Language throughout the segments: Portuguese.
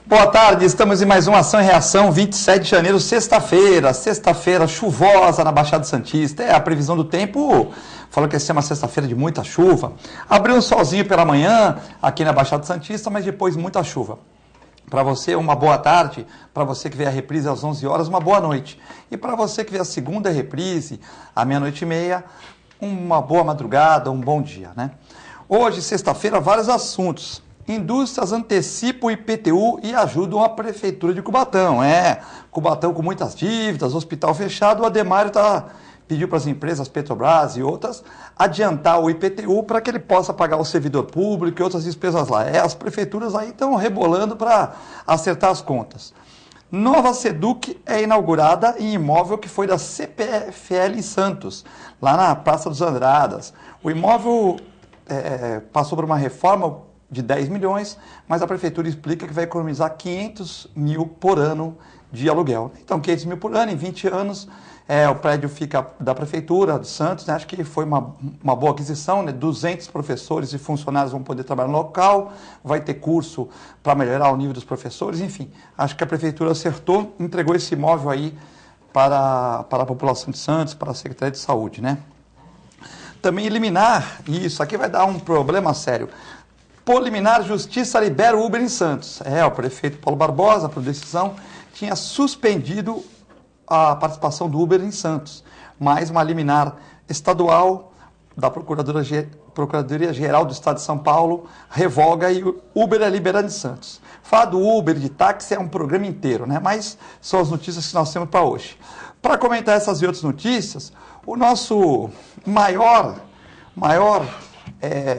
Boa tarde, estamos em mais uma Ação e Reação, 27 de janeiro, sexta-feira chuvosa na Baixada Santista. A previsão do tempo falou que ia ser uma sexta-feira de muita chuva. Abriu um solzinho pela manhã aqui na Baixada Santista, mas depois muita chuva. Para você, uma boa tarde. Para você que vê a reprise às 11 horas, uma boa noite. E para você que vê a segunda reprise, à meia-noite e meia, uma boa madrugada, um bom dia, né? Hoje, sexta-feira, vários assuntos. Indústrias antecipam o IPTU e ajudam a Prefeitura de Cubatão. Cubatão com muitas dívidas, hospital fechado. O Ademário pediu para as empresas Petrobras e outras adiantar o IPTU para que ele possa pagar o servidor público e outras despesas lá. As prefeituras aí estão rebolando para acertar as contas. Nova Seduc é inaugurada em imóvel que foi da CPFL Santos, lá na Praça dos Andradas. O imóvel passou por uma reforma de 10 milhões, mas a prefeitura explica que vai economizar 500 mil por ano de aluguel. Então, 500 mil por ano, em 20 anos, o prédio fica da prefeitura de Santos, né? Acho que foi uma boa aquisição, né? 200 professores e funcionários vão poder trabalhar no local, vai ter curso para melhorar o nível dos professores, enfim. Acho que a prefeitura acertou, entregou esse imóvel aí para a população de Santos, para a Secretaria de Saúde, né? Também eliminar, isso aqui vai dar um problema sério. Por liminar, Justiça libera o Uber em Santos. O prefeito Paulo Barbosa, por decisão, tinha suspendido a participação do Uber em Santos. Mas uma liminar estadual da Procuradoria-Geral do Estado de São Paulo revoga e o Uber é liberado em Santos. Falar do Uber, de táxi, é um programa inteiro, né? Mas são as notícias que nós temos para hoje. Para comentar essas e outras notícias, o nosso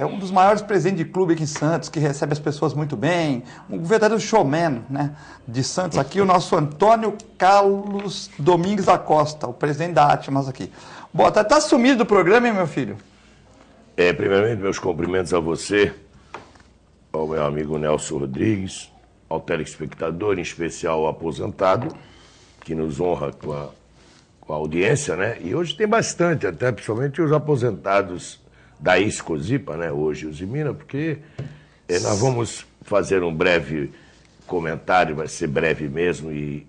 um dos maiores presidentes de clube aqui em Santos, que recebe as pessoas muito bem, um verdadeiro showman, né, de Santos aqui, o nosso Antônio Carlos Domingues Acosta, o presidente da Atmas aqui. Boa tarde, tá sumido do programa, hein, meu filho? Primeiramente, meus cumprimentos a você, ao meu amigo Nelson Rodrigues, ao telespectador, em especial ao aposentado, que nos honra com a audiência, né? E hoje tem bastante, até principalmente os aposentados da Iscosipa, né, hoje os Imina, porque nós vamos fazer um breve comentário, vai ser breve mesmo, e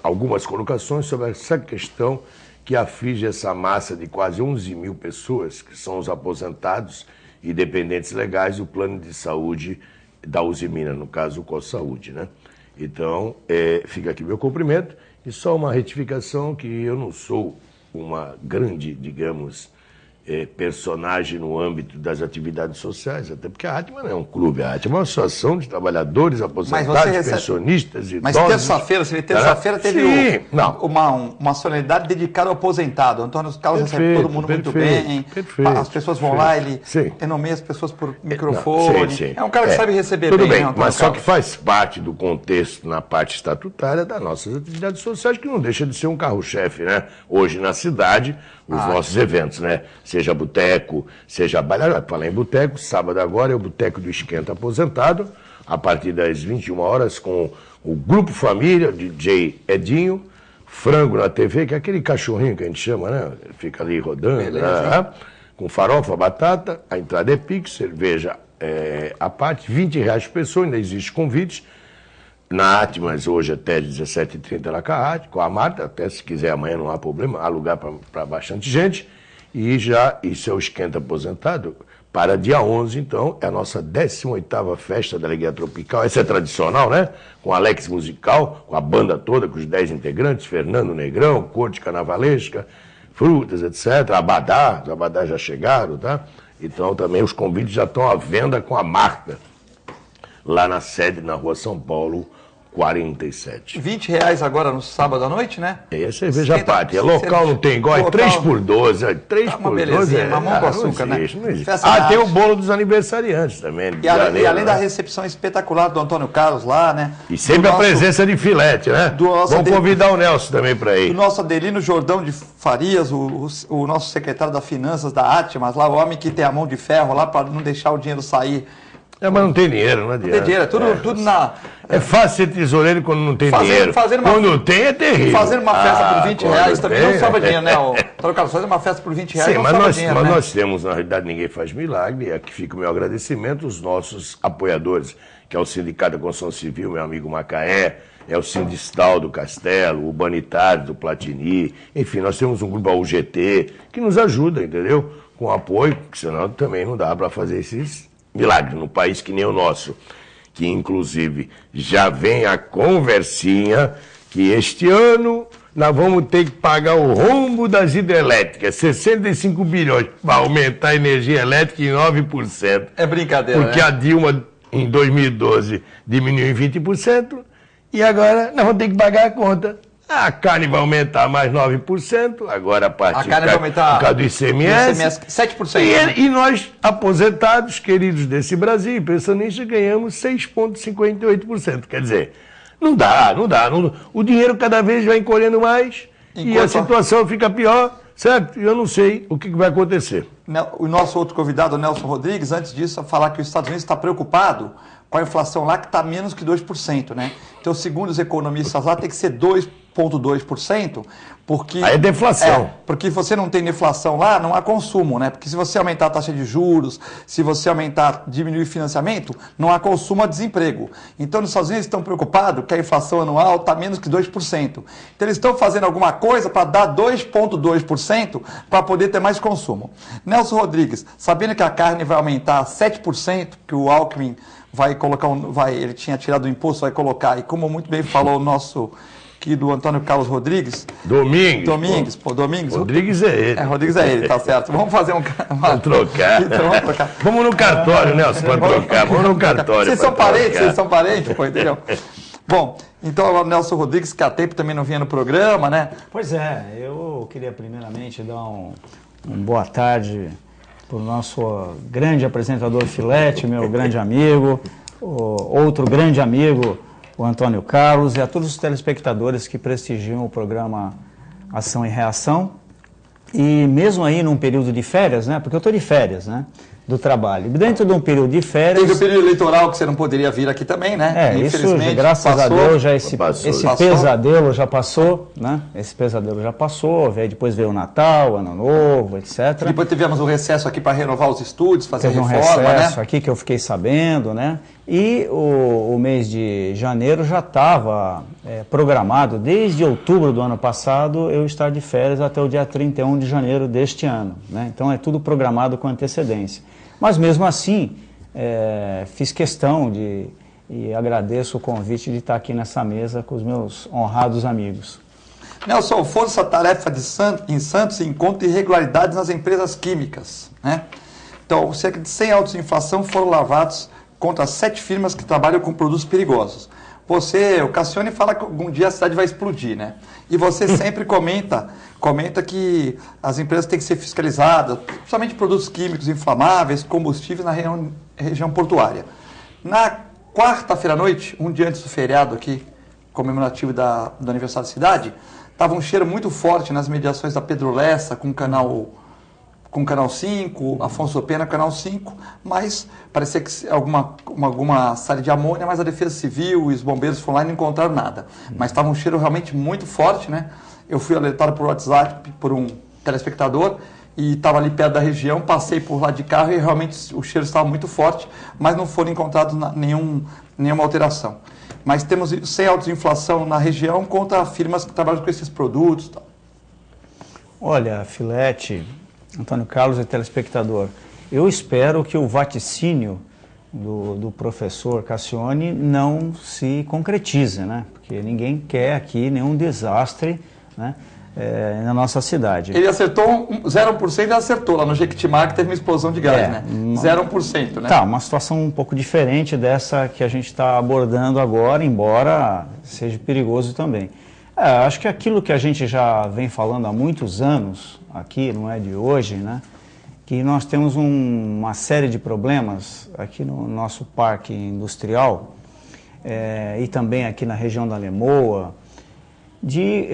algumas colocações sobre essa questão que aflige essa massa de quase 11 mil pessoas, que são os aposentados e dependentes legais do plano de saúde da Usimina, no caso o CoSaúde, né? Então, fica aqui meu cumprimento, e só uma retificação que eu não sou uma grande, digamos, personagem no âmbito das atividades sociais, até porque a Atma não é um clube, a Atma é uma associação de trabalhadores aposentados, pensionistas, idosos. Mas terça-feira teve uma solenidade dedicada ao aposentado. Antônio Carlos recebe todo mundo muito bem, as pessoas vão lá, ele nomeia as pessoas por microfone. É um cara que sabe receber tudo bem. Tudo bem, mas só que faz parte do contexto, na parte estatutária, das nossas atividades sociais, que não deixa de ser um carro-chefe, né? Hoje na cidade, os nossos eventos, né? Seja boteco, seja bailado. Falar em boteco, sábado agora é o Boteco do Esquenta Aposentado, a partir das 21 horas, com o Grupo Família, DJ Edinho, Frango na TV, que é aquele cachorrinho que a gente chama, né? Fica ali rodando, né? Com farofa, batata, a entrada é Pix, cerveja a parte, R$20 por pessoa, ainda existe convite. Na Atmas, hoje até 17h30 lá com a Marta, até se quiser amanhã não há problema, há lugar para bastante gente. E isso é o Esquenta Aposentado, para dia 11, então, é a nossa 18ª festa da Alegria Tropical. Essa é tradicional, né? Com Alex Musical, com a banda toda, com os 10 integrantes, Fernando Negrão, Corte Carnavalesca, frutas, etc. Abadá, os Abadá já chegaram, tá? Então, também os convites já estão à venda com a Marta, lá na sede, na Rua São Paulo, 47. R$20 agora no sábado à noite, né? É cerveja à parte. Local não tem igual, é 3x12. 3 por 12 mamão com açúcar, né? Não existe. Tem o bolo dos aniversariantes também. E além da recepção espetacular do Antônio Carlos lá, né? E sempre a presença de filete, né? Vamos convidar o Nelson também para ir. O nosso Adelino Jordão de Farias, o nosso secretário das Finanças da Atmas, lá, o homem que tem a mão de ferro lá para não deixar o dinheiro sair. Mas não tem dinheiro, não adianta. Não tem dinheiro, tudo na... É fácil ser tesoureiro quando não tem dinheiro. Quando tem, é terrível. Fazendo uma festa por 20 reais também não sobra dinheiro, né? Antônio Carlos, fazer uma festa por 20 reais não sobra dinheiro, mas né? nós temos, na realidade, ninguém faz milagre, e aqui fica o meu agradecimento aos nossos apoiadores, que é o Sindicato da Construção Civil, meu amigo Macaé, é o Sindistal do Castelo, o Banitário do Platini, enfim, nós temos um grupo, a UGT, que nos ajuda, entendeu? Com apoio, porque senão também não dá para fazer esses milagres num país que nem o nosso, que inclusive já vem a conversinha que este ano nós vamos ter que pagar o rombo das hidrelétricas, 65 bilhões, para aumentar a energia elétrica em 9%. É brincadeira, porque a Dilma, em 2012, diminuiu em 20%, e agora nós vamos ter que pagar a conta. A carne vai aumentar mais 9%, agora a partir vai aumentar por causa do ICMS. 7%. E nós, aposentados, queridos desse Brasil e pensionistas, ganhamos 6,58%. Quer dizer, não dá. O dinheiro cada vez vai encolhendo mais e a situação fica pior, certo? Eu não sei o que vai acontecer. O nosso outro convidado, o Nelson Rodrigues, antes disso, a falar que os Estados Unidos está preocupado com a inflação lá, que está menos que 2%, né? Então, segundo os economistas lá, tem que ser 2,2%, porque... Aí é deflação. Porque você não tem deflação lá, não há consumo, né? Porque se você aumentar a taxa de juros, se você diminuir o financiamento, não há consumo, há desemprego. Então, nos Estados Unidos estão preocupados que a inflação anual está menos que 2%. Então, eles estão fazendo alguma coisa para dar 2,2% para poder ter mais consumo. Nelson Rodrigues, sabendo que a carne vai aumentar 7%, que o Alckmin vai colocar, ele tinha tirado o imposto, vai colocar, e como muito bem falou o nosso querido Antônio Carlos Rodrigues. Domingos. Rodrigues é ele. Rodrigues é ele, tá certo. Vamos fazer Vamos trocar. Então, vamos trocar. Vamos no cartório, Nelson, para trocar. Vamos no cartório. Vocês são parentes, pô, entendeu? Bom, então o Nelson Rodrigues, que há tempo também não vinha no programa, né? Pois é, eu queria primeiramente dar um boa tarde para o nosso grande apresentador Filete, meu grande amigo, outro grande amigo, o Antônio Carlos, e a todos os telespectadores que prestigiam o programa Ação e Reação. E mesmo aí num período de férias, né? Porque eu estou de férias, né? Do trabalho. Dentro de um período de férias... Teve o período eleitoral que você não poderia vir aqui também, né? Isso, graças a Deus, já esse pesadelo já passou, né? Esse pesadelo já passou, depois veio o Natal, Ano Novo, etc. Depois tivemos um recesso aqui para renovar os estúdios, fazer reforma, né? Teve um recesso aqui que eu fiquei sabendo, né? E o mês de janeiro já estava programado, desde outubro do ano passado, eu estar de férias até o dia 31 de janeiro deste ano, né? Então é tudo programado com antecedência. Mas mesmo assim, fiz questão e agradeço o convite de estar aqui nessa mesa com os meus honrados amigos. Nelson, Força-Tarefa em Santos encontra irregularidades nas empresas químicas, né? Então, cerca de 100 autos de infração foram lavados contra 7 firmas que trabalham com produtos perigosos. O Cassione fala que algum dia a cidade vai explodir, né? E você sempre comenta que as empresas têm que ser fiscalizadas, principalmente produtos químicos inflamáveis, combustíveis na região portuária. Na quarta-feira à noite, um dia antes do feriado aqui, comemorativo do aniversário da cidade, estava um cheiro muito forte nas mediações da Pedro Lessa com o Canal 5, Afonso Pena, Canal 5, mas parecia que alguma saída de amônia, mas a Defesa Civil e os bombeiros foram lá e não encontraram nada. Mas estava um cheiro realmente muito forte, né? Eu fui alertado por WhatsApp por um telespectador e estava ali perto da região, passei por lá de carro e realmente o cheiro estava muito forte, mas não foram encontrados nenhuma alteração. Mas temos 100 autos de inflação na região contra firmas que trabalham com esses produtos e tal. Olha, Filete, Antônio Carlos e telespectador, eu espero que o vaticínio do professor Cassione não se concretize, né? Porque ninguém quer aqui nenhum desastre, né? Na nossa cidade. Ele acertou 0%, ele acertou lá no Jequitimar, que teve uma explosão de gás, né? 0%, né? Tá, uma situação um pouco diferente dessa que a gente está abordando agora, embora seja perigoso também. Acho que aquilo que a gente já vem falando há muitos anos aqui, não é de hoje, né? Que nós temos uma série de problemas aqui no nosso parque industrial e também aqui na região da Lemoa, de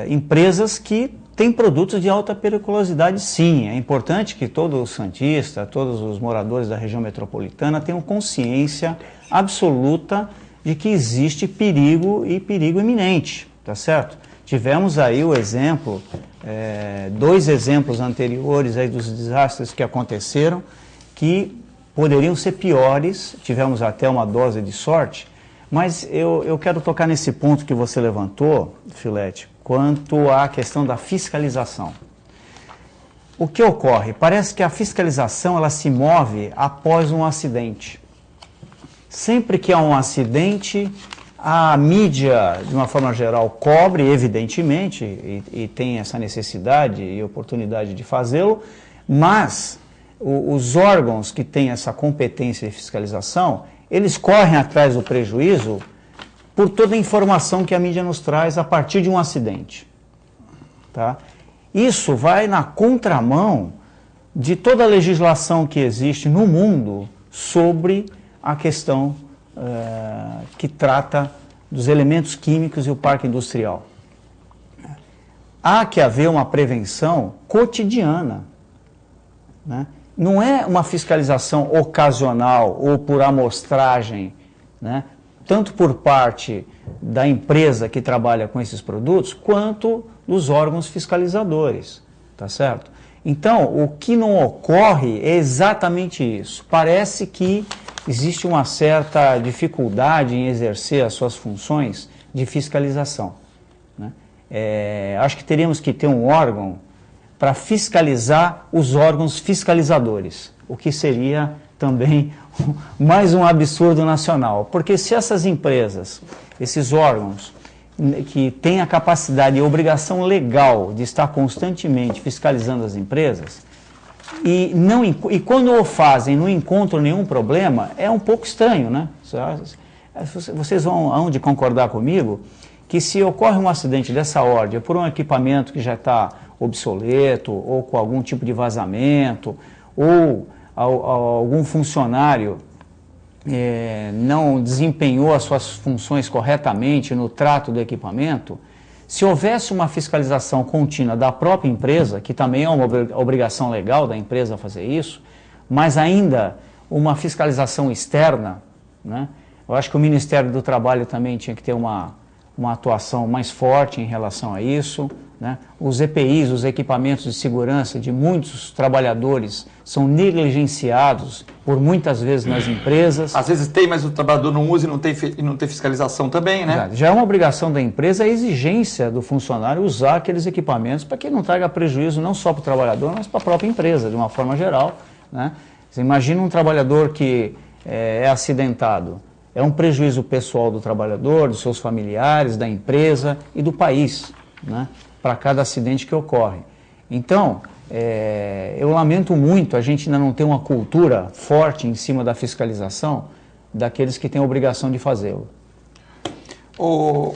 empresas que têm produtos de alta periculosidade, sim. É importante que todo santista, todos os moradores da região metropolitana tenham consciência absoluta de que existe perigo e perigo iminente, tá certo? Tivemos aí o exemplo, 2 exemplos anteriores aí dos desastres que aconteceram, que poderiam ser piores, tivemos até uma dose de sorte, mas eu quero tocar nesse ponto que você levantou, Filete, quanto à questão da fiscalização. O que ocorre? Parece que a fiscalização ela se move após um acidente. Sempre que há um acidente, a mídia, de uma forma geral, cobre, evidentemente, e tem essa necessidade e oportunidade de fazê-lo, mas os órgãos que têm essa competência de fiscalização, eles correm atrás do prejuízo por toda a informação que a mídia nos traz a partir de um acidente. Tá? Isso vai na contramão de toda a legislação que existe no mundo sobre a questão que trata dos elementos químicos e o parque industrial. Há que haver uma prevenção cotidiana, né? Não é uma fiscalização ocasional ou por amostragem, né? Tanto por parte da empresa que trabalha com esses produtos, quanto dos órgãos fiscalizadores, tá certo? Então, o que não ocorre é exatamente isso. Parece que existe uma certa dificuldade em exercer as suas funções de fiscalização, né? Acho que teríamos que ter um órgão para fiscalizar os órgãos fiscalizadores, o que seria também mais um absurdo nacional. Porque se essas empresas, esses órgãos, que têm a capacidade e a obrigação legal de estar constantemente fiscalizando as empresas, e quando o fazem não encontram nenhum problema, é um pouco estranho, né? Vocês vão de concordar comigo que se ocorre um acidente dessa ordem por um equipamento que já está obsoleto, ou com algum tipo de vazamento, ou algum funcionário não desempenhou as suas funções corretamente no trato do equipamento, se houvesse uma fiscalização contínua da própria empresa, que também é uma obrigação legal da empresa fazer isso, mas ainda uma fiscalização externa, né? Eu acho que o Ministério do Trabalho também tinha que ter uma atuação mais forte em relação a isso, né? Os EPIs, os equipamentos de segurança de muitos trabalhadores são negligenciados por muitas vezes nas empresas. Às vezes tem, mas o trabalhador não usa e não tem fiscalização também, né? Já é uma obrigação da empresa a exigência do funcionário usar aqueles equipamentos para que não traga prejuízo não só para o trabalhador, mas para a própria empresa, de uma forma geral, né? Você imagina um trabalhador que é acidentado. É um prejuízo pessoal do trabalhador, dos seus familiares, da empresa e do país, né? Para cada acidente que ocorre. Então, eu lamento muito a gente ainda não ter uma cultura forte em cima da fiscalização daqueles que têm a obrigação de fazê-lo. Ô,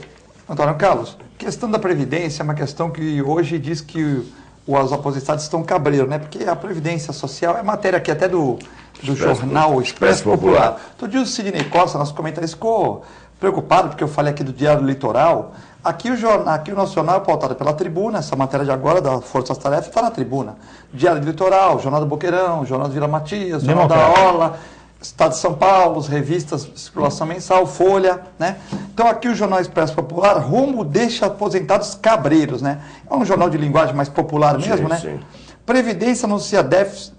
Antônio Carlos, questão da Previdência é uma questão que hoje diz que os aposentados estão cabreiros, né? Porque a Previdência Social é matéria aqui até do jornal Expresso Popular. Outro dia o Sidney Costa, nosso comentarista, ficou preocupado porque eu falei aqui do Diário Litoral. Aqui o nosso jornal é pautado pela Tribuna, essa matéria de agora da Forças Tarefa está na Tribuna. Diário Litoral, Jornal do Boqueirão, Jornal do Vila Matias, Jornal da Orla, Estado de São Paulo, revistas de circulação mensal, Folha, né? Então aqui o Jornal Expresso Popular, rumo deixa aposentados cabreiros, né? É um jornal de linguagem mais popular mesmo, né? Sim. Previdência anuncia déficit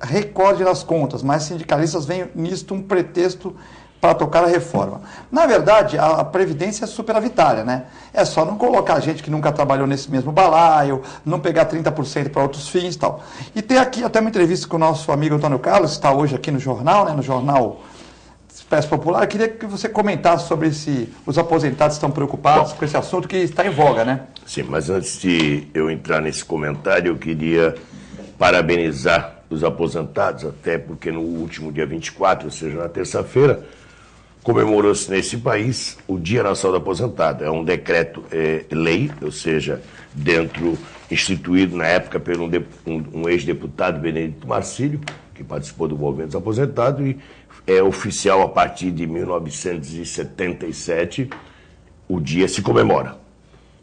recorde nas contas, mas sindicalistas veem nisto um pretexto para tocar a reforma. Na verdade, a Previdência é superavitária, né? É só não colocar gente que nunca trabalhou nesse mesmo balaio, não pegar 30% para outros fins e tal. E tem aqui até uma entrevista com o nosso amigo Antônio Carlos, que está hoje aqui no jornal, né? No jornal Expresso Popular. Eu queria que você comentasse sobre se os aposentados estão preocupados com esse assunto que está em voga, né? Sim, mas antes de eu entrar nesse comentário, eu queria parabenizar os aposentados, até porque no último dia 24, ou seja, na terça-feira, comemorou-se nesse país o Dia Nacional do Aposentado. É um decreto-lei, ou seja, instituído na época por um ex-deputado, Benedito Marcílio, que participou do movimento dos aposentados, e é oficial a partir de 1977, o dia se comemora.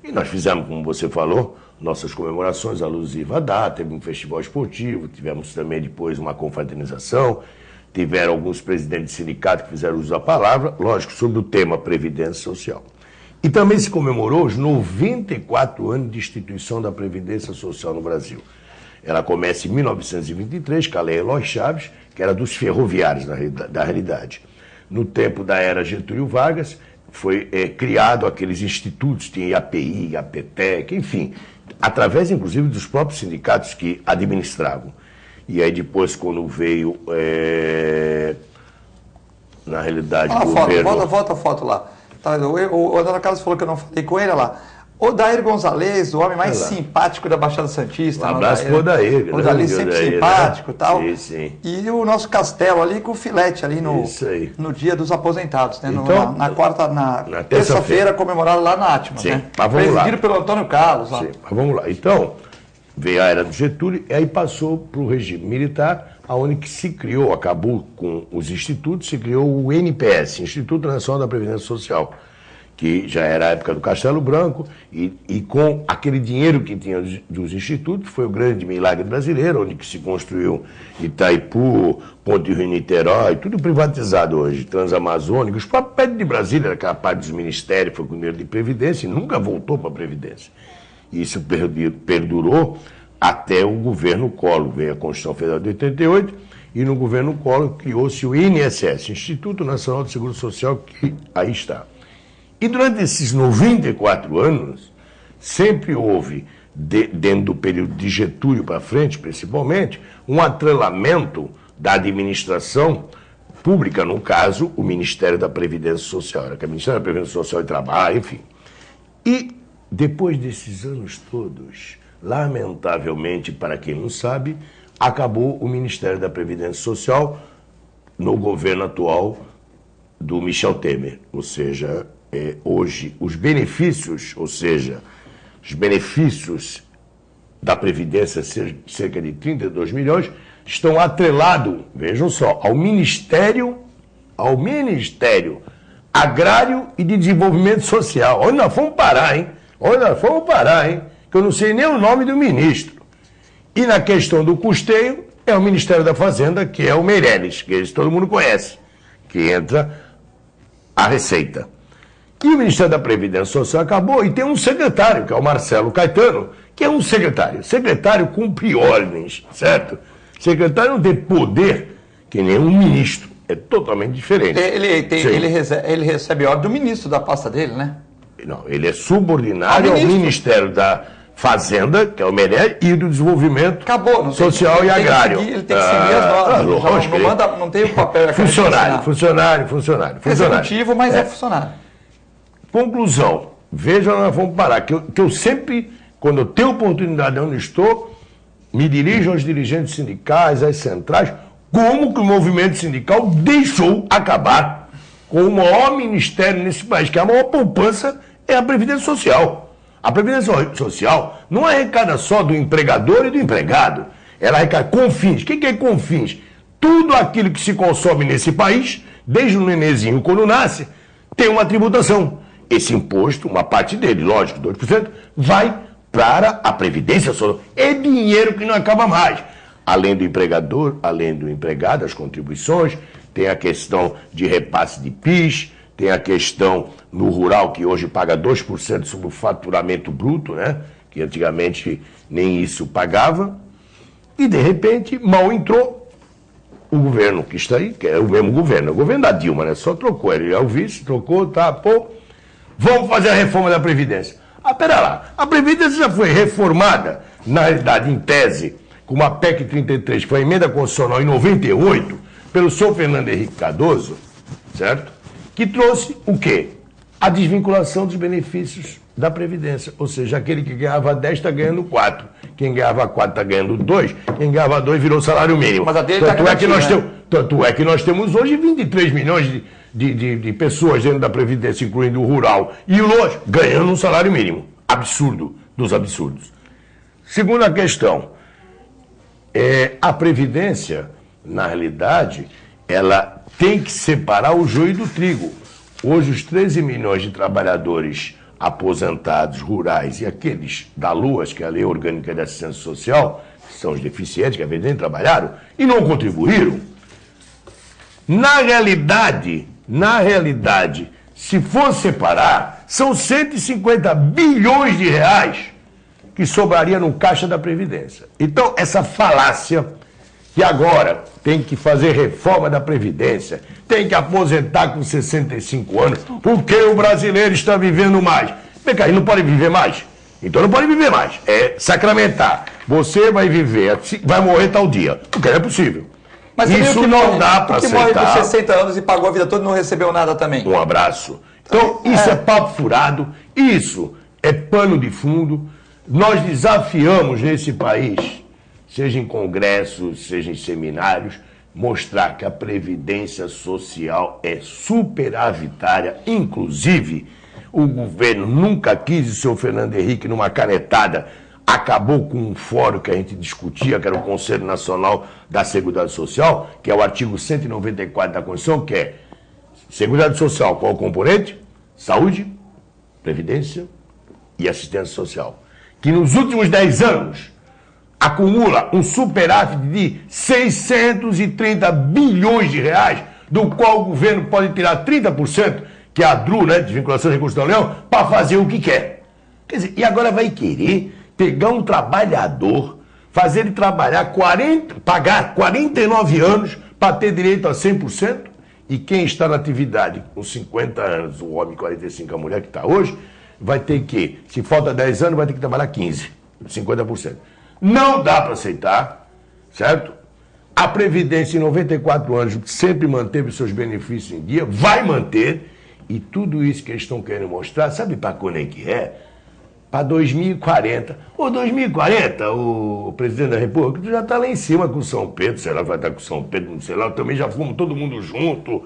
E nós fizemos, como você falou, nossas comemorações alusivas à data, teve um festival esportivo, tivemos também depois uma confraternização, tiveram alguns presidentes de sindicato que fizeram uso da palavra, lógico, sobre o tema Previdência Social. E também se comemorou os 94 anos de instituição da Previdência Social no Brasil. Ela começa em 1923, com a Lei Eloy Chaves, que era dos ferroviários, da realidade. No tempo da era Getúlio Vargas, foi criado aqueles institutos, tinha IAPI, IAPTEC, enfim, através, inclusive, dos próprios sindicatos que administravam. E aí depois, quando veio, na realidade, o governo... Volta a foto lá. Tá, o Dona Carlos falou que eu não falei com ele, olha lá. Odair Gonzalez, o homem mais simpático da Baixada Santista. Um abraço pro Odair. O Odair sempre simpático e tal. Sim, sim. E o nosso Castelo ali com o Filete ali no dia dos aposentados, né? Então, na terça-feira comemorado lá na Atmas, sim, né? Mas vamos presidido lá. pelo Antônio Carlos lá. Sim, mas vamos lá. Então, veio a era do Getúlio e aí passou para o regime militar, aonde que se criou, acabou com os institutos, se criou o NPS, Instituto Nacional da Previdência Social, que já era a época do Castelo Branco, e com aquele dinheiro que tinha dos institutos, foi o grande milagre brasileiro, onde que se construiu Itaipu, Ponte Rio-Niterói, tudo privatizado hoje, Transamazônica, os próprios prédios de Brasília, aquela parte dos ministérios, foi com dinheiro de Previdência e nunca voltou para a Previdência. Isso perdurou até o governo Collor, veio a Constituição Federal de 88, e no governo Collor criou-se o INSS, Instituto Nacional de Seguro Social, que aí está. E durante esses 94 anos, sempre houve, dentro do período de Getúlio para frente, principalmente, um atrelamento da administração pública, no caso, o Ministério da Previdência Social, era que o Ministério da Previdência Social e Trabalho, enfim. E depois desses anos todos, lamentavelmente, para quem não sabe, acabou o Ministério da Previdência Social no governo atual do Michel Temer, ou seja, hoje os benefícios, da Previdência, cerca de 32 milhões, estão atrelados, vejam só, ao Ministério Agrário e de Desenvolvimento Social. Onde nós fomos parar, hein? Que eu não sei nem o nome do ministro. E na questão do custeio, é o Ministério da Fazenda, que é o Meirelles, que todo mundo conhece, que entra a Receita. E o Ministério da Previdência Social acabou e tem um secretário, que é o Marcelo Caetano, que é um secretário. Secretário cumpre ordens, certo? Secretário não tem poder que nem um ministro. É totalmente diferente. Ele recebe ordem do ministro da pasta dele, né? Não, ele é subordinado ao Ministério da Fazenda, que é o Meirelles, e do Desenvolvimento Social e Agrário. Ele tem que seguir as normas. Não tem o papel. Funcionário. Executivo, mas é funcionário. Conclusão, veja onde nós vamos parar, que eu sempre, quando eu tenho oportunidade onde estou, me dirijo aos dirigentes sindicais, às centrais, como que o movimento sindical deixou acabar com o maior ministério nesse país, que a maior poupança é a Previdência Social. A Previdência Social não arrecada só do empregador e do empregado, ela arrecada Confins. O que é Confins? Tudo aquilo que se consome nesse país, desde o nenenzinho quando nasce, tem uma tributação. Esse imposto, uma parte dele, lógico, 2%, vai para a Previdência Social. É dinheiro que não acaba mais. Além do empregador, além do empregado, as contribuições, tem a questão de repasse de PIS, tem a questão no rural, que hoje paga 2% sobre o faturamento bruto, né? Que antigamente nem isso pagava. E, de repente, mal entrou o governo que está aí, que é o mesmo governo, é o governo da Dilma, né? Só trocou, ele é o vice, trocou, tá, pô. Vamos fazer a reforma da Previdência. Pera lá, a Previdência já foi reformada, na realidade, em tese, com uma PEC 33, que foi a emenda constitucional em 98, pelo senhor Fernando Henrique Cardoso, certo? Que trouxe o quê? A desvinculação dos benefícios da Previdência. Ou seja, aquele que ganhava 10 está ganhando 4. Quem ganhava 4 está ganhando 2. Quem ganhava 2 virou salário mínimo. Mas a dele Tanto é que nós temos hoje 23 milhões de pessoas dentro da Previdência, incluindo o rural e o longe, ganhando um salário mínimo. Absurdo dos absurdos. Segunda questão. A Previdência, na realidade, ela tem que separar o joio do trigo. Hoje, os 13 milhões de trabalhadores aposentados rurais e aqueles da LUAS, que é a Lei Orgânica de Assistência Social, que são os deficientes, que às vezes nem trabalharam, e não contribuíram, Na realidade, se for separar, são 150 bilhões de reais que sobraria no caixa da Previdência. Então, essa falácia que agora tem que fazer reforma da Previdência, tem que aposentar com 65 anos, porque o brasileiro está vivendo mais. Vem cá, ele não pode viver mais? Então não pode viver mais. É sacramentar. Você vai viver, vai morrer tal dia. Porque não é possível. Mas isso não dá para aceitar. Que morre com 60 anos e pagou a vida toda e não recebeu nada também. Um abraço. Então, isso é papo furado, isso é pano de fundo. Nós desafiamos nesse país, seja em congressos, seja em seminários, mostrar que a Previdência Social é superavitária. Inclusive, o governo nunca quis, o senhor Fernando Henrique, numa canetada, acabou com um fórum que a gente discutia, que era o Conselho Nacional da Seguridade Social, que é o artigo 194 da Constituição, que é Seguridade Social, qual o componente? Saúde, Previdência e Assistência Social. Que nos últimos 10 anos acumula um superávit de 630 bilhões de reais, do qual o governo pode tirar 30%, que é a DRU, né, Desvinculação de Recursos da União, para fazer o que quer. Quer dizer, e agora vai querer pegar um trabalhador, fazer ele trabalhar pagar 49 anos para ter direito a 100%, e quem está na atividade com 50 anos, o homem 45, a mulher que está hoje, vai ter que, se falta 10 anos, vai ter que trabalhar 15, 50%. Não dá para aceitar, certo? A Previdência, em 94 anos, sempre manteve seus benefícios em dia, vai manter, e tudo isso que eles estão querendo mostrar, sabe para quando é que é? Para 2040. Ô, 2040, o presidente da República já está lá em cima com o São Pedro, sei lá, vai estar com o São Pedro, não sei lá, também já fomos todo mundo junto,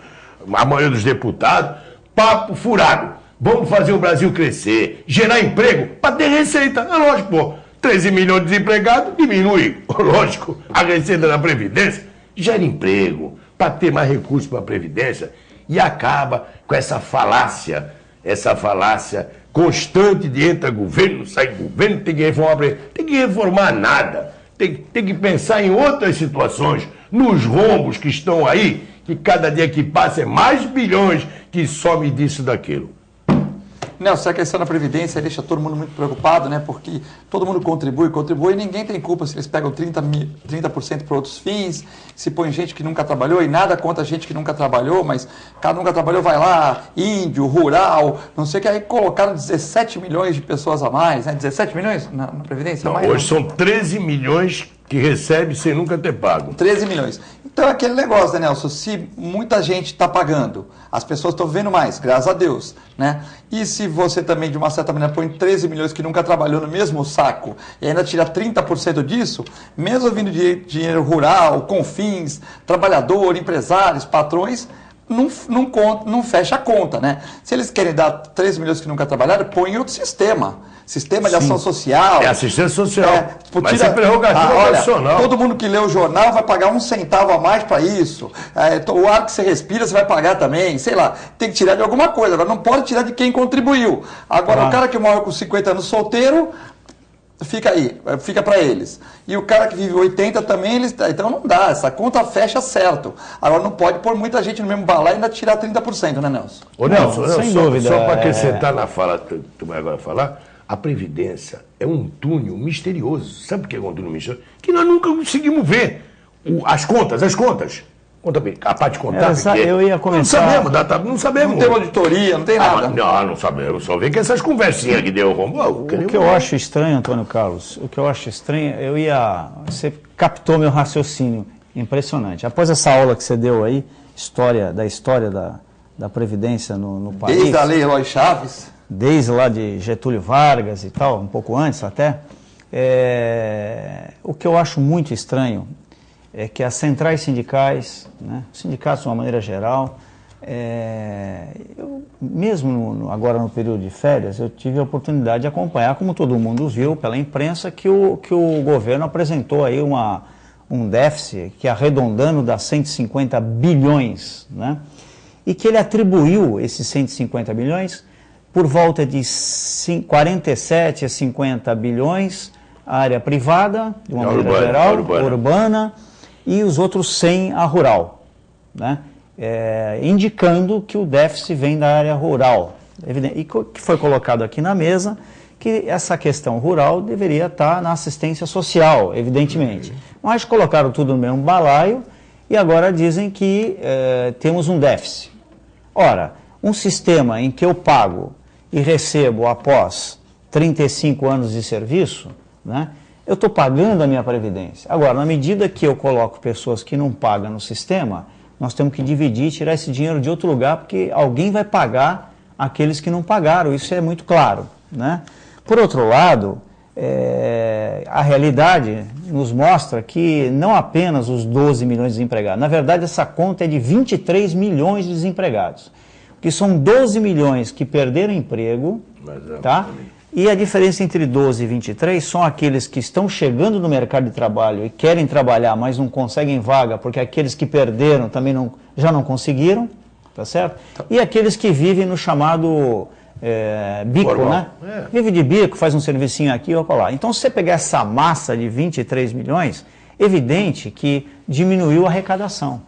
a maioria dos deputados, papo furado. Vamos fazer o Brasil crescer, gerar emprego para ter receita. É lógico, pô, 13 milhões de desempregados, diminui, lógico, a receita da Previdência, gera emprego, para ter mais recursos para a Previdência, e acaba com essa falácia constante de entra governo, sai governo, tem que reformar nada, tem que pensar em outras situações, nos rombos que estão aí, que cada dia que passa é mais bilhões que some disso daquilo. Nelson, a questão da Previdência deixa todo mundo muito preocupado, né? Porque todo mundo contribui, e ninguém tem culpa se eles pegam 30% para outros fins, se põe gente que nunca trabalhou, e nada contra gente que nunca trabalhou, mas cada nunca trabalhou vai lá, índio, rural, não sei o que, aí colocaram 17 milhões de pessoas a mais, né? 17 milhões na Previdência? Não, hoje são 13 milhões que recebe sem nunca ter pago. 13 milhões. Então é aquele negócio, né, Nelson? Se muita gente está pagando, as pessoas estão vivendo mais, graças a Deus, né? E se você também, de uma certa maneira, põe 13 milhões que nunca trabalhou no mesmo saco e ainda tira 30% disso, mesmo vindo de dinheiro rural, confins, trabalhador, empresários, patrões, não fecha a conta, né? Se eles querem dar 13 milhões que nunca trabalharam, põe em outro sistema de ação social. É assistência social. Mas é prerrogativa nacional. Todo mundo que lê o jornal vai pagar 1 centavo a mais para isso. O ar que você respira, você vai pagar também. Sei lá, tem que tirar de alguma coisa. Agora, não pode tirar de quem contribuiu. Agora, o cara que morre com 50 anos solteiro, fica para eles. E o cara que vive 80 também, então não dá, essa conta fecha certo. Agora não pode pôr muita gente no mesmo balaio e ainda tirar 30%, né, Nelson? Ô, Nelson, sem dúvida. Só para acrescentar na fala que tu vai agora falar, a Previdência é um túnel misterioso. Sabe por que é um túnel misterioso? Que nós nunca conseguimos ver. As contas. Conta bem, a parte contábil. Eu ia começar. Não sabemos. Não tem auditoria, não tem nada. Não sabemos. Só vê que essas conversinhas que deu rombo. O que eu acho estranho, Antônio Carlos, você captou meu raciocínio. Impressionante. Após essa aula que você deu aí, da história da Previdência no país. Desde a Lei Eloy Chaves. Desde lá de Getúlio Vargas e tal, um pouco antes até. O que eu acho muito estranho é que as centrais sindicais, né, sindicatos de uma maneira geral, mesmo agora no período de férias, eu tive a oportunidade de acompanhar, como todo mundo viu pela imprensa, que o governo apresentou aí um déficit que, arredondando, dá 150 bilhões, né, e que ele atribuiu esses 150 bilhões por volta de 47 a 50 bilhões à área privada, de uma maneira geral, urbana, e os outros 100 a rural, né? indicando que o déficit vem da área rural. E que foi colocado aqui na mesa que essa questão rural deveria estar na assistência social, evidentemente. Mas colocaram tudo no mesmo balaio e agora dizem que temos um déficit. Ora, um sistema em que eu pago e recebo após 35 anos de serviço, né, eu estou pagando a minha previdência. Agora, na medida que eu coloco pessoas que não pagam no sistema, nós temos que dividir e tirar esse dinheiro de outro lugar, porque alguém vai pagar aqueles que não pagaram, isso é muito claro, né? Por outro lado, a realidade nos mostra que não apenas os 12 milhões de desempregados, na verdade essa conta é de 23 milhões de desempregados, que são 12 milhões que perderam emprego, tá? E a diferença entre 12 e 23 são aqueles que estão chegando no mercado de trabalho e querem trabalhar, mas não conseguem vaga, porque aqueles que perderam também já não conseguiram, tá certo? E aqueles que vivem no chamado bico, formal, né? Vive de bico, faz um servicinho aqui ou lá. Então, se você pegar essa massa de 23 milhões, evidente que diminuiu a arrecadação,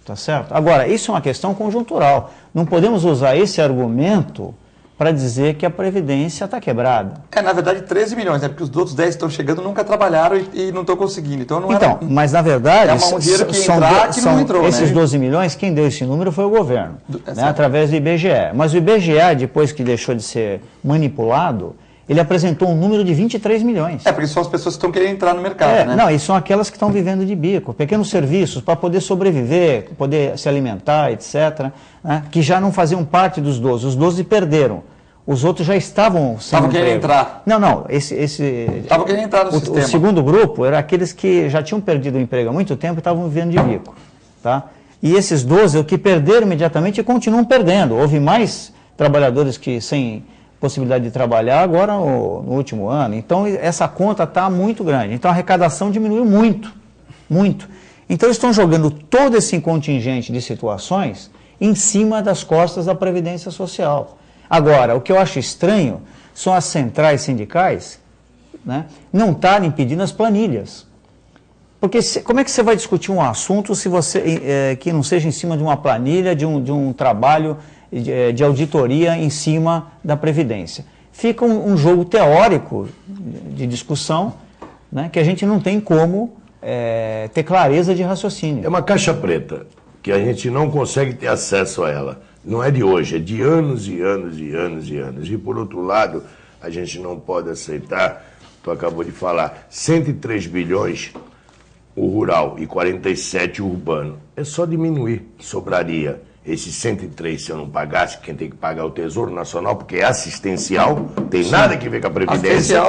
tá certo? Agora, isso é uma questão conjuntural. Não podemos usar esse argumento para dizer que a Previdência está quebrada. Na verdade, 13 milhões, né? Porque os outros 10 estão chegando, nunca trabalharam e não estão conseguindo. Então, mas na verdade, um dinheiro que entrar, que não entrou, esses né? 12 milhões, quem deu esse número foi o governo, né? Através do IBGE. Mas o IBGE, depois que deixou de ser manipulado, ele apresentou um número de 23 milhões. Porque são as pessoas que estão querendo entrar no mercado, né? Não, e são aquelas que estão vivendo de bico, pequenos serviços para poder sobreviver, poder se alimentar, etc., né? Que já não faziam parte dos 12. Os 12 perderam. Os outros já estavam sem emprego. Estavam querendo entrar. Não, estavam querendo entrar no sistema. O segundo grupo era aqueles que já tinham perdido o emprego há muito tempo e estavam vivendo de bico, tá? E esses 12, o que perderam imediatamente, continuam perdendo. Houve mais trabalhadores que sem possibilidade de trabalhar agora no último ano. Então, essa conta está muito grande. Então, a arrecadação diminuiu muito, muito. Então, eles estão jogando todo esse contingente de situações em cima das costas da Previdência Social. Agora, o que eu acho estranho são as centrais sindicais, né, não estarem pedindo as planilhas. Porque como é que você vai discutir um assunto se que não seja em cima de uma planilha, de um trabalho de auditoria em cima da Previdência? Fica um jogo teórico de discussão, né, que a gente não tem como ter clareza de raciocínio. É uma caixa preta, que a gente não consegue ter acesso a ela. Não é de hoje, é de anos e anos e anos e anos. E, por outro lado, a gente não pode aceitar, tu acabou de falar, 103 bilhões o rural e 47 o urbano. É só diminuir, sobraria. Esses 103, se eu não pagasse, quem tem que pagar é o Tesouro Nacional, porque é assistencial, tem nada a ver com a Previdência.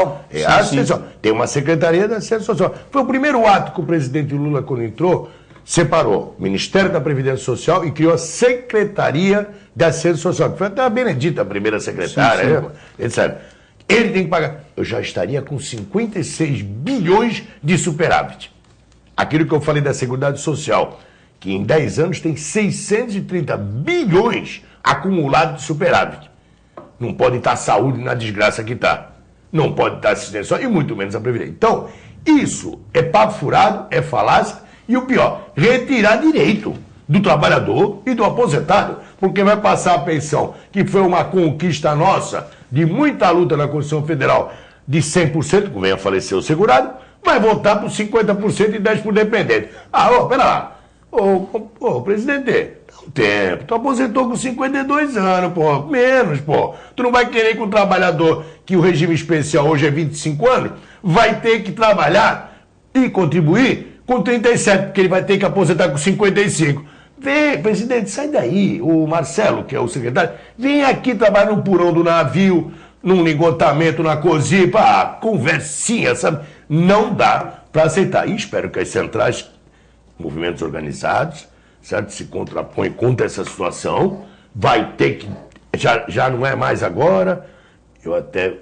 Assistencial. Tem uma Secretaria da Assistência Social. Foi o primeiro ato que o presidente Lula, quando entrou, separou o Ministério da Previdência Social e criou a Secretaria da Assistência Social, que foi até a Benedita, a primeira secretária, etc. Ele tem que pagar. Eu já estaria com 56 bilhões de superávit. Aquilo que eu falei da Seguridade Social, que em 10 anos tem 630 bilhões acumulados de superávit. Não pode estar a saúde na desgraça que está. Não pode estar a assistência social e muito menos a Previdência. Então, isso é papo furado, é falácia. E o pior, retirar direito do trabalhador e do aposentado, porque vai passar a pensão, que foi uma conquista nossa, de muita luta na Constituição Federal, de 100%, que venha a falecer o segurado, vai voltar para os 50% e 10% por dependente. Pera lá. Presidente, dá um tempo. Tu aposentou com 52 anos, menos, Tu não vai querer que o trabalhador, que o regime especial hoje é 25 anos, vai ter que trabalhar e contribuir com 37, porque ele vai ter que aposentar com 55. Vem, presidente, sai daí. O Marcelo, que é o secretário, vem aqui trabalhar no porão do navio, num ligotamento, na cozinha, conversinha, sabe? Não dá para aceitar. E espero que as centrais, movimentos organizados, certo, se contrapõem contra essa situação. Vai ter que... Já não é mais agora. Eu até...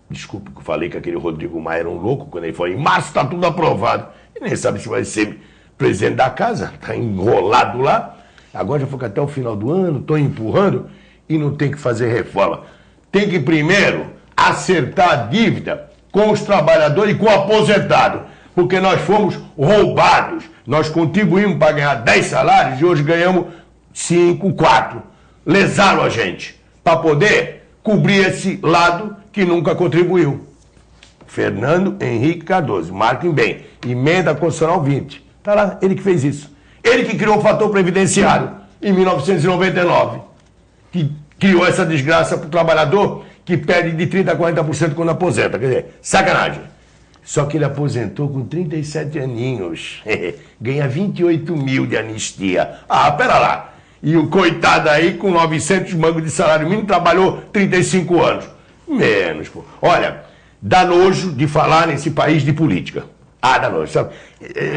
Desculpe que eu falei que aquele Rodrigo Maia era um louco quando ele falou, em março está tudo aprovado. Ele nem sabe se vai ser presidente da casa, está enrolado lá. Agora já foi até o final do ano, estou empurrando e não tem que fazer reforma. Tem que primeiro acertar a dívida com os trabalhadores e com o aposentado. porque nós fomos roubados. Nós contribuímos para ganhar 10 salários e hoje ganhamos 5, 4. Lesaram a gente para poder cobrir esse lado que nunca contribuiu. Fernando Henrique Cardoso, marquem bem, emenda constitucional 20. Está lá, ele que fez isso. Ele que criou o fator previdenciário em 1999, que criou essa desgraça para o trabalhador que perde de 30% a 40% quando aposenta. Quer dizer, sacanagem. Só que ele aposentou com 37 aninhos. Ganha 28 mil de anistia. Ah, pera lá. E o coitado aí com 900 mangos de salário mínimo trabalhou 35 anos. Menos, pô. Olha, dá nojo de falar nesse país de política. Ah, dá nojo, sabe?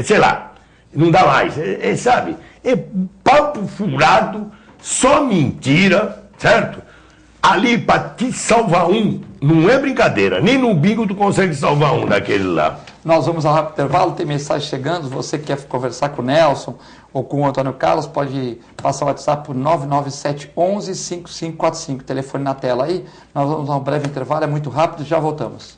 Sei lá, não dá mais. Sabe? É papo furado, só mentira, certo? Ali para te salvar um, não é brincadeira. Nem no bingo tu consegue salvar um daquele lá. Nós vamos ao rápido intervalo, tem mensagem chegando. Você que quer conversar com o Nelson ou com o Antônio Carlos, pode passar o WhatsApp por 997115545. Telefone na tela aí. Nós vamos a um breve intervalo, é muito rápido, já voltamos.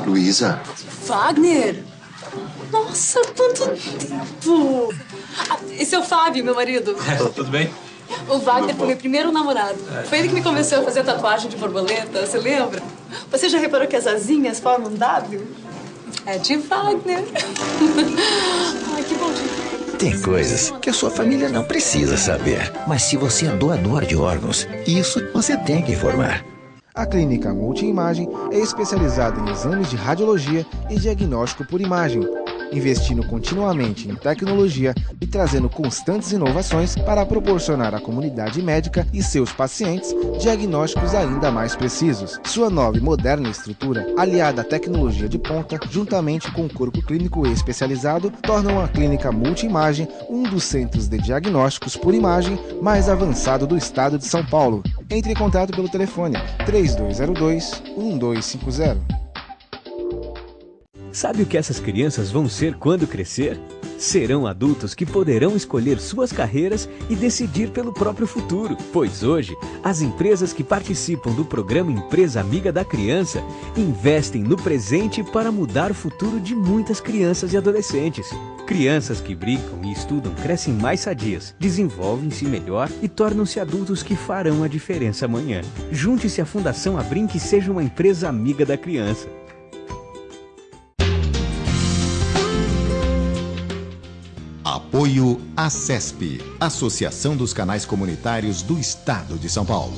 Luísa. Wagner! Nossa, quanto tempo! Esse é o Fábio, meu marido. Tudo bem? O Wagner foi meu primeiro namorado. Foi ele que me convenceu a fazer tatuagem de borboleta, você lembra? Você já reparou que as asinhas formam um W? É de Wagner. Ai, que bom dia. Tem coisas que a sua família não precisa saber. Mas se você é doador de órgãos, isso você tem que informar. A Clínica Multiimagem é especializada em exames de radiologia e diagnóstico por imagem, investindo continuamente em tecnologia e trazendo constantes inovações para proporcionar à comunidade médica e seus pacientes diagnósticos ainda mais precisos. Sua nova e moderna estrutura, aliada à tecnologia de ponta, juntamente com o corpo clínico especializado, tornam a Clínica Multiimagem um dos centros de diagnósticos por imagem mais avançado do estado de São Paulo. Entre em contato pelo telefone 3202-1250. Sabe o que essas crianças vão ser quando crescer? Serão adultos que poderão escolher suas carreiras e decidir pelo próprio futuro. Pois hoje, as empresas que participam do programa Empresa Amiga da Criança investem no presente para mudar o futuro de muitas crianças e adolescentes. Crianças que brincam e estudam crescem mais sadias, desenvolvem-se melhor e tornam-se adultos que farão a diferença amanhã. Junte-se à Fundação Abrinq e seja uma empresa amiga da criança. Apoio ACESP, Associação dos Canais Comunitários do Estado de São Paulo.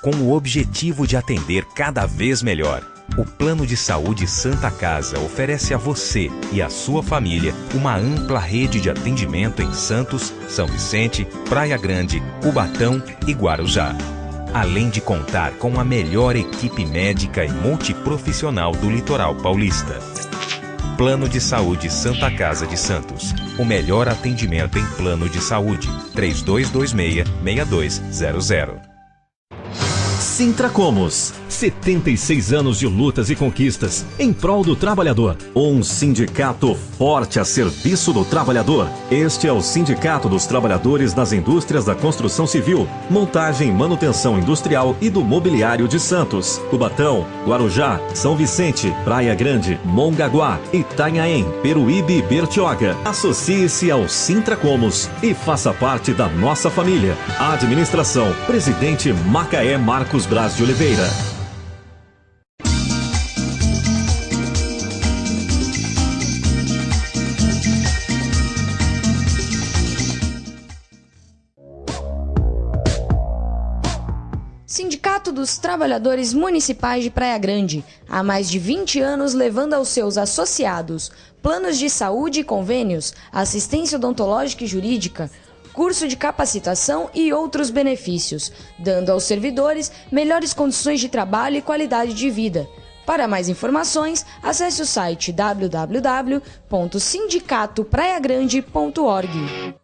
Com o objetivo de atender cada vez melhor, o Plano de Saúde Santa Casa oferece a você e a sua família uma ampla rede de atendimento em Santos, São Vicente, Praia Grande, Cubatão e Guarujá. Além de contar com a melhor equipe médica e multiprofissional do litoral paulista. Plano de Saúde Santa Casa de Santos. O melhor atendimento em plano de saúde. 3226-6200. Sintracomos. 76 anos de lutas e conquistas em prol do trabalhador. Um sindicato forte a serviço do trabalhador. Este é o Sindicato dos Trabalhadores das Indústrias da Construção Civil, Montagem e Manutenção Industrial e do Mobiliário de Santos, Cubatão, Guarujá, São Vicente, Praia Grande, Mongaguá, Itanhaém, Peruíbe e Bertioga. Associe-se ao Sintracomos e faça parte da nossa família. Administração, Presidente Macaé Marcos Braz de Oliveira. Sindicato dos Trabalhadores Municipais de Praia Grande, há mais de 20 anos levando aos seus associados planos de saúde e convênios, assistência odontológica e jurídica, curso de capacitação e outros benefícios, dando aos servidores melhores condições de trabalho e qualidade de vida. Para mais informações, acesse o site www.sindicatopraiagrande.org.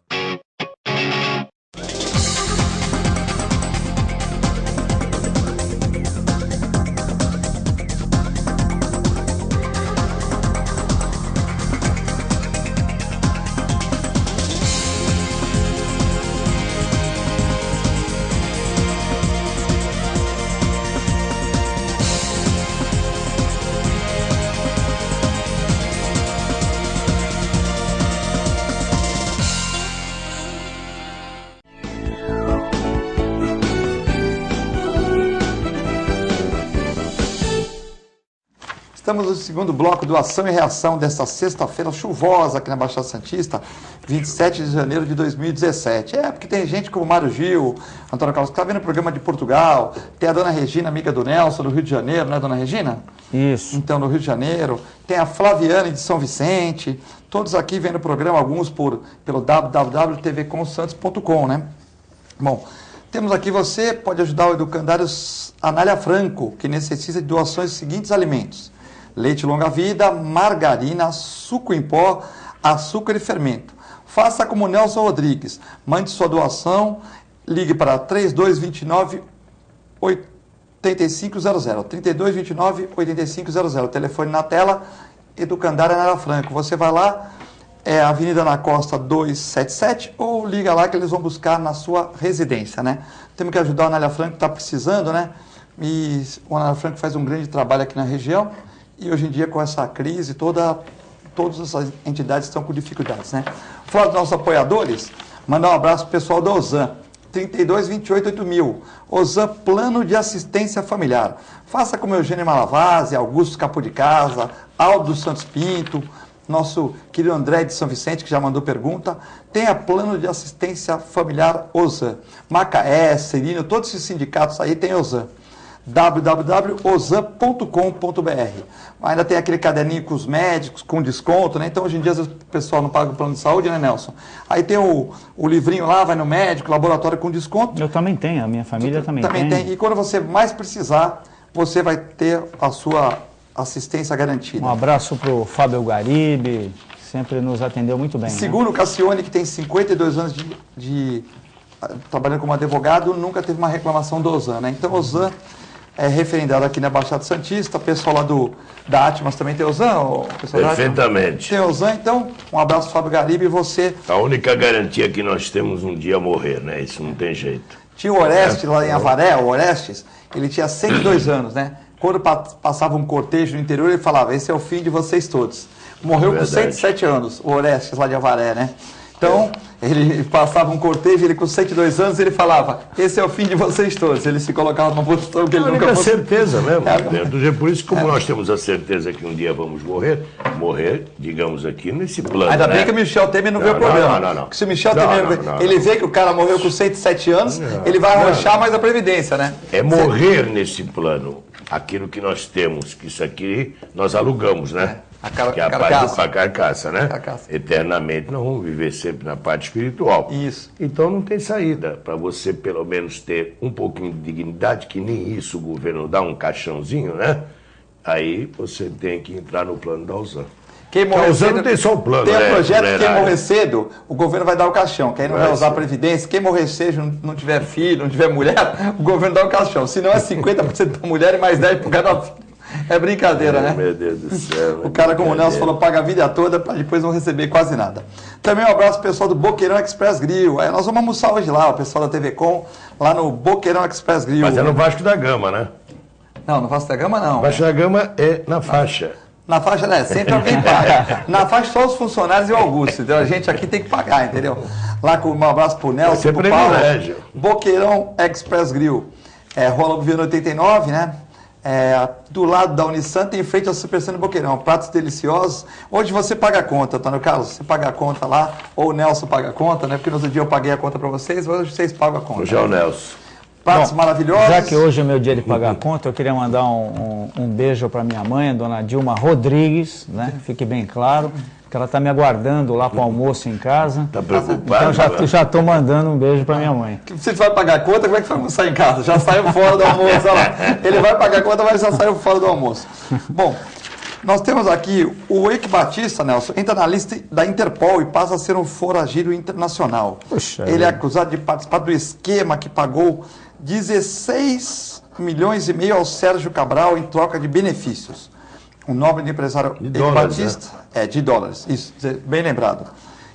Estamos no segundo bloco do Ação e Reação desta sexta-feira chuvosa aqui na Baixada Santista, 27 de janeiro de 2017. Porque tem gente como Mário Gil, Antônio Carlos, que está vendo o programa de Portugal, tem a dona Regina, amiga do Nelson, do Rio de Janeiro, né, dona Regina? Isso. Então, no Rio de Janeiro. Tem a Flaviane de São Vicente, todos aqui vendo o programa, alguns pelo www.tvcomsantos.com, né? Bom, temos aqui, você pode ajudar o Educandário Anália Franco, que necessita de doações dos seguintes alimentos: leite longa-vida, margarina, suco em pó, açúcar e fermento. Faça como Nelson Rodrigues. Mande sua doação, ligue para 3229-8500. 3229-8500. Telefone na tela, Educandário Anália Franco. Você vai lá, Avenida na Costa 277, ou liga lá que eles vão buscar na sua residência, né? Temos que ajudar o Anália Franco, que está precisando, né? E o Anália Franco faz um grande trabalho aqui na região. E hoje em dia, com essa crise, todas essas entidades estão com dificuldades, né? Fora dos nossos apoiadores, mandar um abraço para o pessoal do OSAN, 3228-8000. OSAN, Plano de Assistência Familiar. Faça como Eugênio Malavase, Augusto Capo de Casa, Aldo Santos Pinto, nosso querido André de São Vicente, que já mandou pergunta. Tenha Plano de Assistência Familiar OSAN. Macaé, Serino, todos esses sindicatos aí tem OSAN. www.osan.com.br. Ainda tem aquele caderninho com os médicos, com desconto, né? Então, hoje em dia, o pessoal não paga o plano de saúde, né, Nelson? Aí tem o livrinho lá, vai no médico, laboratório com desconto. Eu também tenho, a minha família também tem. E quando você mais precisar, você vai ter a sua assistência garantida. Um abraço para o Fábio Garibe, sempre nos atendeu muito bem. Segundo o Cassione, que tem 52 anos trabalhando como advogado, nunca teve uma reclamação do OSAN, né? Então, o OSAN é referendado aqui na Baixada Santista, o pessoal lá da Atmas também tem OSAN? Perfeitamente. Tem OSAN, então, um abraço, Fábio Garibe, e você... A única garantia que nós temos um dia morrer, né? Isso não tem jeito. Tinha o Orestes lá em Avaré, o Orestes, ele tinha 102 anos, né? Quando passava um cortejo no interior, ele falava, esse é o fim de vocês todos. Morreu com 107 anos, o Orestes lá de Avaré, né? Então, ele passava um cortejo, ele com 102 anos, ele falava, esse é o fim de vocês todos. Ele se colocava numa posição que ele nunca fosse... certeza mesmo. Por isso, como nós temos a certeza que um dia vamos morrer, digamos aqui, nesse plano. Ainda bem que o Michel Temer não vê o problema. Não. Porque se o Michel Temer ele vê que o cara morreu com 107 anos, ele vai arrochar mais a Previdência, né? É morrer nesse plano aquilo que nós temos, que isso aqui nós alugamos, né? Que é a parte da carcaça, né? Eternamente nós vamos viver sempre na parte espiritual. Isso. Então não tem saída para você pelo menos ter um pouquinho de dignidade, que nem isso o governo dá, um caixãozinho, né? Aí você tem que entrar no plano da OSAN. Quem morrer cedo, não tem só um plano, tem um projeto que quem morrer cedo, o governo vai dar o caixão. Quem não vai usar a Previdência, quem morrer cedo, não tiver filho, não tiver mulher, o governo dá o caixão. Se não é 50% da mulher e mais 10% por cada filho. É brincadeira, né? Meu Deus do céu. O cara, como o Nelson falou, paga a vida toda para depois não receber quase nada. Também um abraço pro pessoal do Boqueirão Express Grill. Nós vamos almoçar hoje lá, o pessoal da TV Com, lá no Boqueirão Express Grill. Mas é no Vasco da Gama, né? Não, no Vasco da Gama não. Vasco da Gama é na faixa. Na faixa, né? Sempre alguém paga. Na faixa só os funcionários e o Augusto, entendeu? A gente aqui tem que pagar, entendeu? Lá com um abraço pro Nelson, pro Paulo. Boqueirão Express Grill. Rua Viana 89, né? Do lado da Unisanta, em frente ao Supercentro Boqueirão. Pratos deliciosos. Hoje você paga a conta, Antônio Carlos. Você paga a conta lá, ou o Nelson paga a conta, né? Porque no outro dia eu paguei a conta para vocês, hoje vocês pagam a conta. Hoje é o Nelson. Pratos maravilhosos. Já que hoje é meu dia de pagar a conta, eu queria mandar um beijo para minha mãe, a dona Dilma Rodrigues, né? Fique bem claro, que ela está me aguardando lá para o almoço em casa. Está preocupada? Então já estou mandando um beijo para minha mãe. Você vai pagar a conta, como é que vai almoçar em casa? Já saiu fora do almoço, olha lá. Ele vai pagar a conta, mas já saiu fora do almoço. Bom, nós temos aqui o Eike Batista, Nelson, entra na lista da Interpol e passa a ser um foragido internacional. Puxa, ele é acusado de participar do esquema que pagou 16 milhões e meio ao Sérgio Cabral em troca de benefícios. O nome do empresário Eike Batista, de dólares, isso, bem lembrado.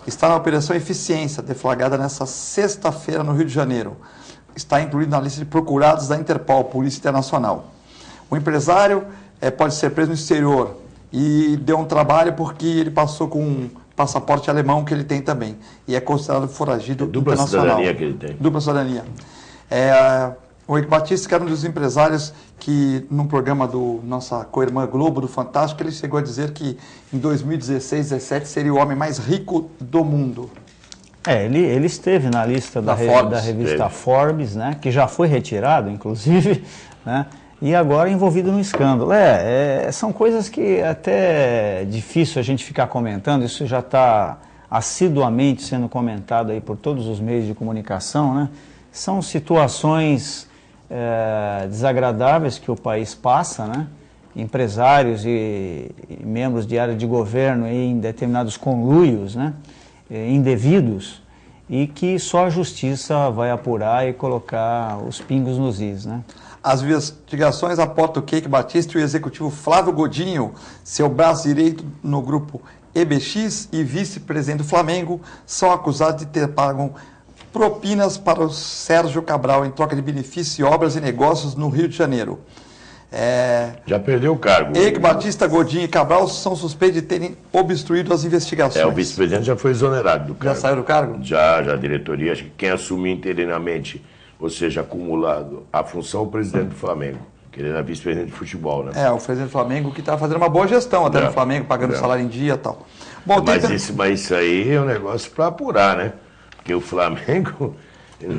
Está na Operação Eficiência, deflagrada nesta sexta-feira no Rio de Janeiro. Está incluído na lista de procurados da Interpol, Polícia Internacional. O empresário pode ser preso no exterior e deu um trabalho porque ele passou com um passaporte alemão que ele tem também. E é considerado foragido internacional. Dupla cidadania que ele tem. Dupla cidadania. O Eike Batista, que era um dos empresários que, num programa do nossa co-irmã Globo, do Fantástico, ele chegou a dizer que em 2016, 2017 seria o homem mais rico do mundo. Ele esteve na lista da revista Forbes, né, que já foi retirado, inclusive, né, e agora envolvido no escândalo. São coisas que até é difícil a gente ficar comentando, isso já está assiduamente sendo comentado aí por todos os meios de comunicação, né? São situações desagradáveis que o país passa, né? Empresários e membros de área de governo em determinados conluios, né? Indevidos, e que só a justiça vai apurar e colocar os pingos nos is, né? As investigações apontam que Eike Batista e o executivo Flávio Godinho, seu braço direito no grupo EBX e vice-presidente do Flamengo, são acusados de ter pago propinas para o Sérgio Cabral em troca de benefícios e obras e negócios no Rio de Janeiro. Já perdeu o cargo. Eike Batista, Godinho e Cabral são suspeitos de terem obstruído as investigações. O vice-presidente já foi exonerado do cargo. Já saiu do cargo? Já a diretoria, acho que quem assumir interinamente, ou seja, acumulado a função, o presidente do Flamengo, que ele era vice-presidente de futebol, né? O presidente do Flamengo que está fazendo uma boa gestão até no Flamengo, pagando salário em dia e tal. Bom, mas isso aí é um negócio para apurar, né? Porque o Flamengo,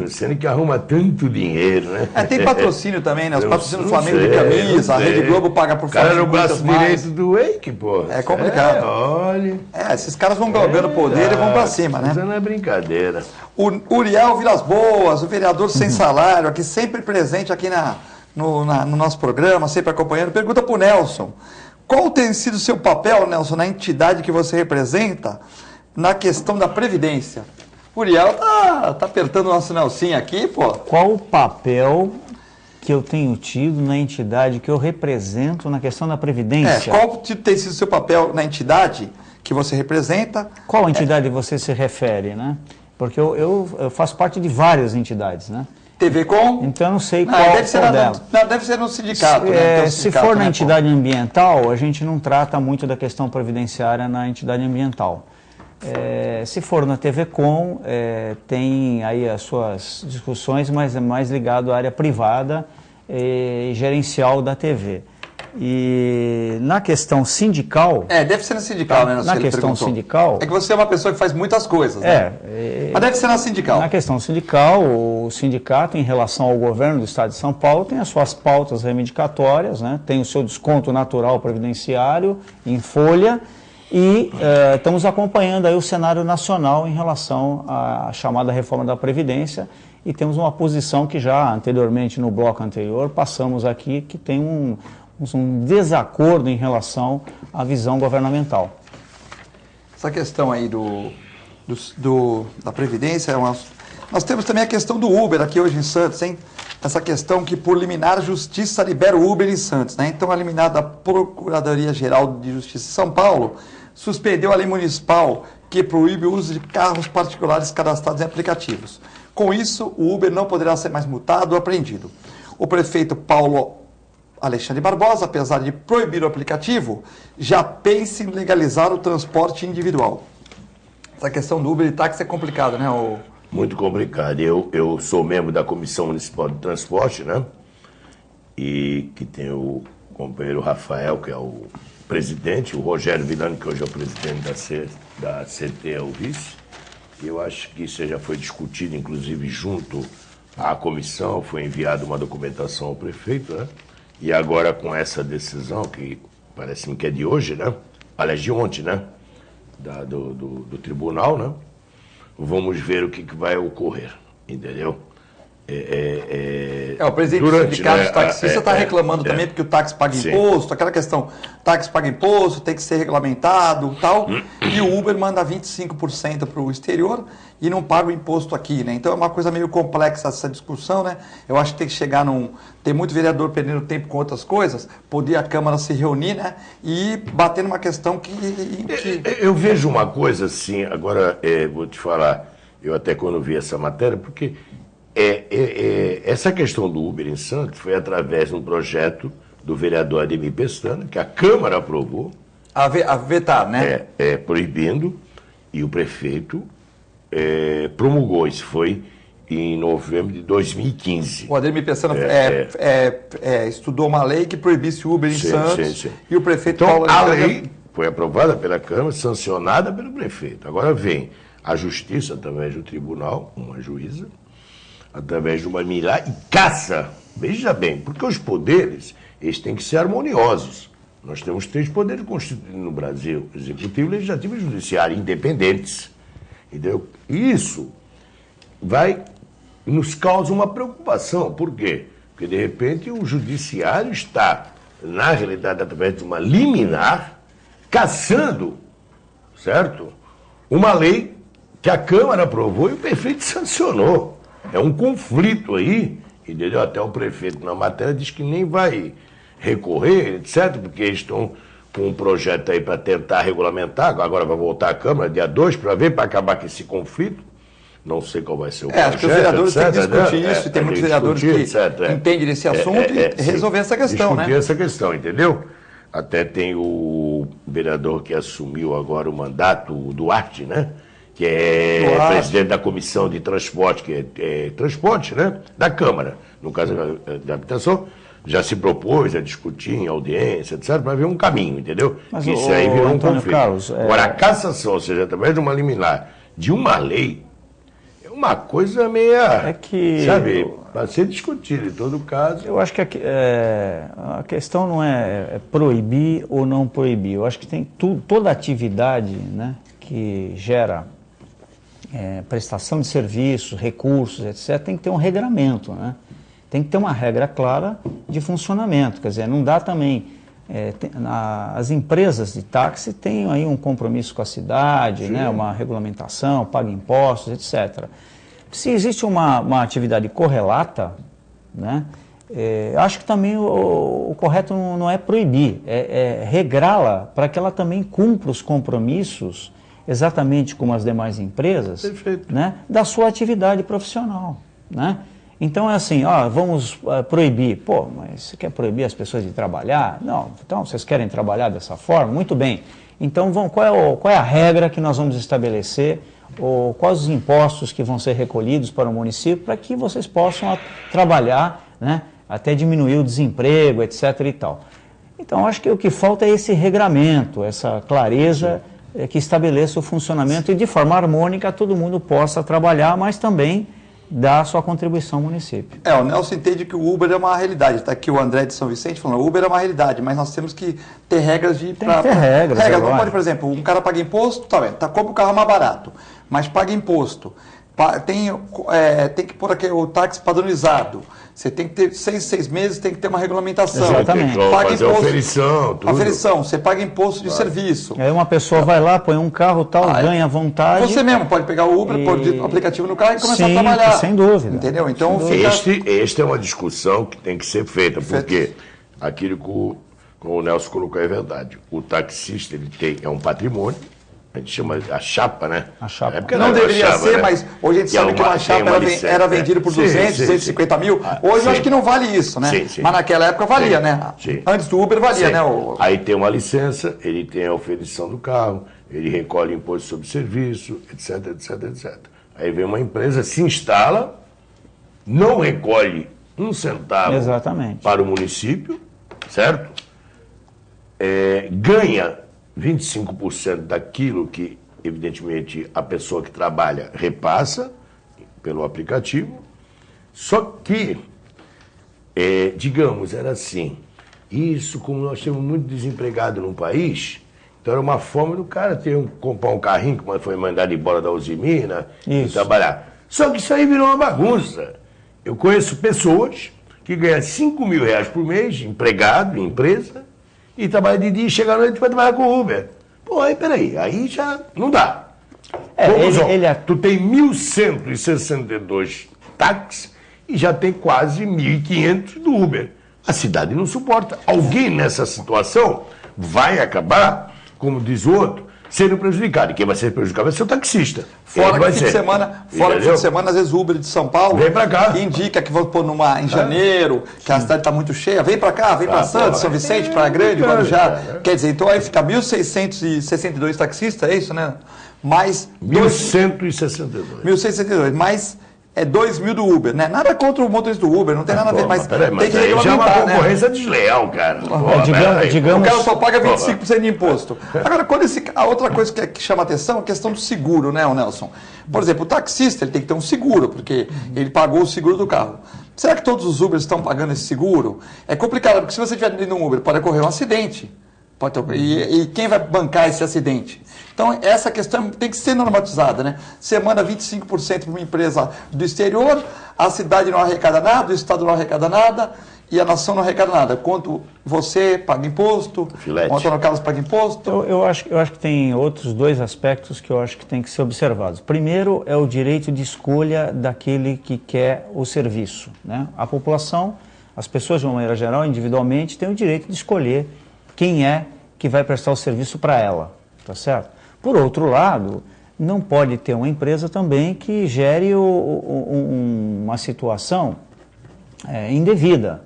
sendo que arruma tanto dinheiro, né? Tem patrocínio também, né? Os patrocínios do Flamengo de camisa, a Rede Globo paga por Flamengo. O cara era o braço direito do Eike, pô. É complicado. Olha. Esses caras vão ganhando poder e vão pra cima, né? Isso não é brincadeira. O Uriel Vilas Boas, o vereador sem salário, aqui sempre presente aqui no nosso programa, sempre acompanhando, pergunta pro Nelson: qual tem sido o seu papel, Nelson, na entidade que você representa, na questão da Previdência? O Uriel tá apertando o nosso Nelsinho aqui, pô. Qual o papel que eu tenho tido na entidade que eu represento na questão da Previdência? Qual tem sido o seu papel na entidade que você representa? Qual entidade você se refere, né? Porque eu faço parte de várias entidades, né? TV Com? Então eu não sei qual dela. Deve ser no sindicato, né? Se for na entidade ambiental, a gente não trata muito da questão previdenciária na entidade ambiental. Se for na TV Com, tem aí as suas discussões, mas é mais ligado à área privada e gerencial da TV. E na questão sindical... deve ser na sindical, né? Na questão sindical... É que você é uma pessoa que faz muitas coisas, né? Mas deve ser na sindical. Na questão sindical, o sindicato, em relação ao governo do Estado de São Paulo, tem as suas pautas reivindicatórias, né? Tem o seu desconto natural previdenciário em folha, e estamos acompanhando aí o cenário nacional em relação à chamada reforma da Previdência, e temos uma posição que já anteriormente, no bloco anterior, passamos aqui, que tem um desacordo em relação à visão governamental. Essa questão aí da Previdência, nós temos também a questão do Uber aqui hoje em Santos, hein? Essa questão que, por liminar, a Justiça libera o Uber em Santos, né? Então, a liminar da Procuradoria-Geral de Justiça de São Paulo suspendeu a lei municipal que proíbe o uso de carros particulares cadastrados em aplicativos. Com isso, o Uber não poderá ser mais multado ou apreendido. O prefeito Paulo Alexandre Barbosa, apesar de proibir o aplicativo, já pensa em legalizar o transporte individual. Essa questão do Uber e táxi é complicada, né? Muito complicado. Eu sou membro da Comissão Municipal de Transporte, né? E que tem o companheiro Rafael, que é o presidente, o Rogério Villani, que hoje é o presidente da CT, é o vice. Eu acho que isso já foi discutido, inclusive, junto à comissão, foi enviada uma documentação ao prefeito, né? E agora com essa decisão, que parece-me que é de hoje, né? Aliás, de ontem, né? Do tribunal, né? Vamos ver o que vai ocorrer, entendeu? O presidente do sindicato de taxistas está reclamando também porque o táxi paga imposto, aquela questão, táxi paga imposto, tem que ser regulamentado e tal, e o Uber manda 25% para o exterior e não paga o imposto aqui, né? Então é uma coisa meio complexa essa discussão, né? Eu acho que tem que chegar tem muito vereador perdendo tempo com outras coisas, poder a Câmara se reunir, né? E bater numa questão que... Eu vejo uma coisa assim, agora vou te falar, eu até quando vi essa matéria, porque... essa questão do Uber em Santos foi através de um projeto do vereador Ademir Pestana, que a Câmara aprovou. A vetar, né? Proibindo, e o prefeito promulgou. Isso foi em novembro de 2015. O Ademir Pessana estudou uma lei que proibisse o Uber em Santos e o prefeito Paulo... Então, a lei foi aprovada pela Câmara, sancionada pelo prefeito. Agora vem a Justiça, através do tribunal, uma juíza, através de uma milhar e caça. Veja bem, porque os poderes, eles têm que ser harmoniosos. Nós temos 3 poderes constituídos no Brasil, executivo, legislativo e judiciário, independentes. Entendeu? Isso nos causa uma preocupação. Por quê? Porque, de repente, o judiciário está, na realidade, através de uma liminar, caçando, certo? Uma lei que a Câmara aprovou e o prefeito sancionou. É um conflito aí, entendeu? Até o prefeito, na matéria, diz que nem vai recorrer, etc., porque eles estão com um projeto aí para tentar regulamentar, agora vai voltar à Câmara, dia 2, para ver, para acabar com esse conflito. Não sei qual vai ser o projeto, acho que os vereadores têm que discutir isso, e tem muitos vereadores que entendem desse assunto e resolver essa questão, né? Discutir essa questão, entendeu? Até tem o vereador que assumiu agora o mandato, o Duarte, né? Que é presidente da Comissão de Transporte, que é transporte, né? Da Câmara, no caso da habitação, já se propôs a discutir em audiência, etc., para ver um caminho, entendeu? Mas isso aí virou um conflito. Carlos, Agora, a cassação, ou seja, através de uma liminar, de uma lei, é uma coisa meia, sabe, para ser discutida em todo caso. Eu acho que a questão não é proibir ou não proibir. Eu acho que tem toda atividade, né, que gera prestação de serviços, recursos, etc., tem que ter um regramento, né? Tem que ter uma regra clara de funcionamento. Quer dizer, não dá também... as empresas de táxi têm aí um compromisso com a cidade, né, uma regulamentação, paga impostos, etc. Se existe uma atividade correlata, né, acho que também o correto não é proibir, é regrá-la para que ela também cumpra os compromissos, exatamente como as demais empresas, né, da sua atividade profissional, né? Então é assim, vamos proibir. Pô, mas você quer proibir as pessoas de trabalhar? Não, então vocês querem trabalhar dessa forma? Muito bem. Então qual é a regra que nós vamos estabelecer? Ou quais os impostos que vão ser recolhidos para o município para que vocês possam trabalhar, né, até diminuir o desemprego, etc. e tal. Então acho que o que falta é esse regramento, essa clareza que estabeleça o funcionamento e de forma harmônica todo mundo possa trabalhar, mas também dar sua contribuição ao município. O Nelson entende que o Uber é uma realidade. Está aqui o André de São Vicente falando, o Uber é uma realidade, mas nós temos que ter regras de... Tem que ter regras. Não pode, por exemplo, um cara paga imposto, compra o carro mais barato, mas paga imposto. Tem que pôr aqui o táxi padronizado. Você tem que ter 6 meses, tem que ter uma regulamentação. Exatamente. Paga fazer imposto, aferição, tudo. Aferição, você paga imposto de serviço. Aí uma pessoa vai lá, põe um carro tal, ganha à vontade. Você mesmo pode pegar o Uber, pôr o aplicativo no carro e começar a trabalhar. Sem dúvida. Entendeu? Então Esta é uma discussão que tem que ser feita, porque aquilo que o Nelson colocou é verdade. O taxista é um patrimônio. A gente chama a chapa, né? A chapa. Não deveria ser, né? Mas hoje a gente sabe que uma chapa era vendida por 200, 250 mil. Hoje eu acho que não vale isso, né? Sim. Mas naquela época valia, né? Sim. Antes do Uber valia, né? Aí tem uma licença, ele tem a oferição do carro, ele recolhe imposto sobre serviço, etc, etc, etc. Aí vem uma empresa, se instala, não recolhe um centavo para o município, certo? Ganha 25% daquilo que, evidentemente, a pessoa que trabalha repassa pelo aplicativo. Só que, digamos, era assim, isso como nós temos muito desempregado no país, então era uma forma do cara comprar um carrinho que foi mandado embora da Usimina e trabalhar. Só que isso aí virou uma bagunça. Eu conheço pessoas que ganham R$5.000 por mês, empregado em empresa, e trabalha de dia e chega à noite para trabalhar com o Uber. Pô, aí peraí, aí já não dá. Tu tem 1.162 táxis e já tem quase 1.500 do Uber. A cidade não suporta. Alguém nessa situação vai acabar, como diz o outro, sendo prejudicado. E quem vai ser prejudicado vai ser o taxista. Fora que fim de semana, às vezes o Uber de São Paulo vem pra cá. Indica que vão pôr em janeiro, que a cidade está muito cheia, vem pra cá, vem pra Santos, São Vicente, Praia Grande, Guarujá. Quer dizer, então aí fica 1.662 taxistas, é isso, né? Mais 1.162. 1.162, mais é 2 mil do Uber, né? Nada contra o motorista do Uber, não tem nada a ver, mas peraí, tem mas que aí já é uma regulamentar, concorrência desleal, cara. digamos, o cara só paga 25% de imposto. Agora, a outra coisa que chama atenção é a questão do seguro, né, Nelson? Por exemplo, o taxista ele tem que ter um seguro, porque ele pagou o seguro do carro. Será que todos os Ubers estão pagando esse seguro? É complicado, porque se você estiver dentro de um Uber, pode ocorrer um acidente. E quem vai bancar esse acidente? Então, essa questão tem que ser normatizada, né? Você manda 25% para uma empresa do exterior, a cidade não arrecada nada, o Estado não arrecada nada e a nação não arrecada nada. Quanto você paga imposto, quanto o Antônio Carlos paga imposto. Eu acho que tem outros 2 aspectos que eu acho que tem que ser observados. Primeiro é o direito de escolha daquele que quer o serviço, né? A população, as pessoas de uma maneira geral, individualmente, têm o direito de escolher quem é que vai prestar o serviço para ela, tá certo? Por outro lado, não pode ter uma empresa também que gere uma situação indevida,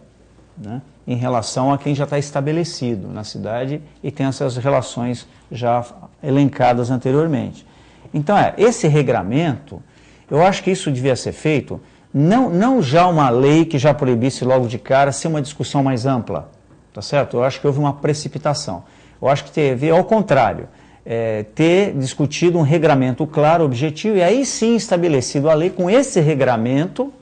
né, em relação a quem já está estabelecido na cidade e tem essas relações já elencadas anteriormente. Então, esse regramento, eu acho que isso devia ser feito, não já uma lei que já proibisse logo de cara, ser uma discussão mais ampla, tá certo? Eu acho que houve uma precipitação. Eu acho que teve, ao contrário, ter discutido um regramento claro, objetivo, e aí sim estabelecido a lei com esse regramento,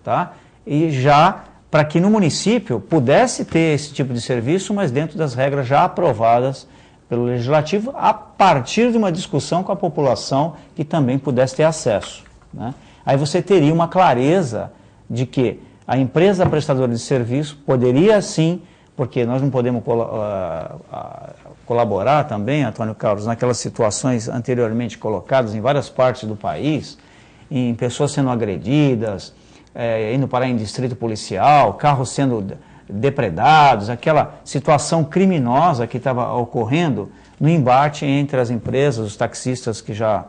tá? E já para que no município pudesse ter esse tipo de serviço, mas dentro das regras já aprovadas pelo Legislativo, a partir de uma discussão com a população que também pudesse ter acesso, né? Aí você teria uma clareza de que a empresa prestadora de serviço poderia sim, porque nós não podemos colaborar também, Antônio Carlos, naquelas situações anteriormente colocadas em várias partes do país, em pessoas sendo agredidas, indo parar em distrito policial, carros sendo depredados, aquela situação criminosa que estava ocorrendo no embate entre as empresas, os taxistas que já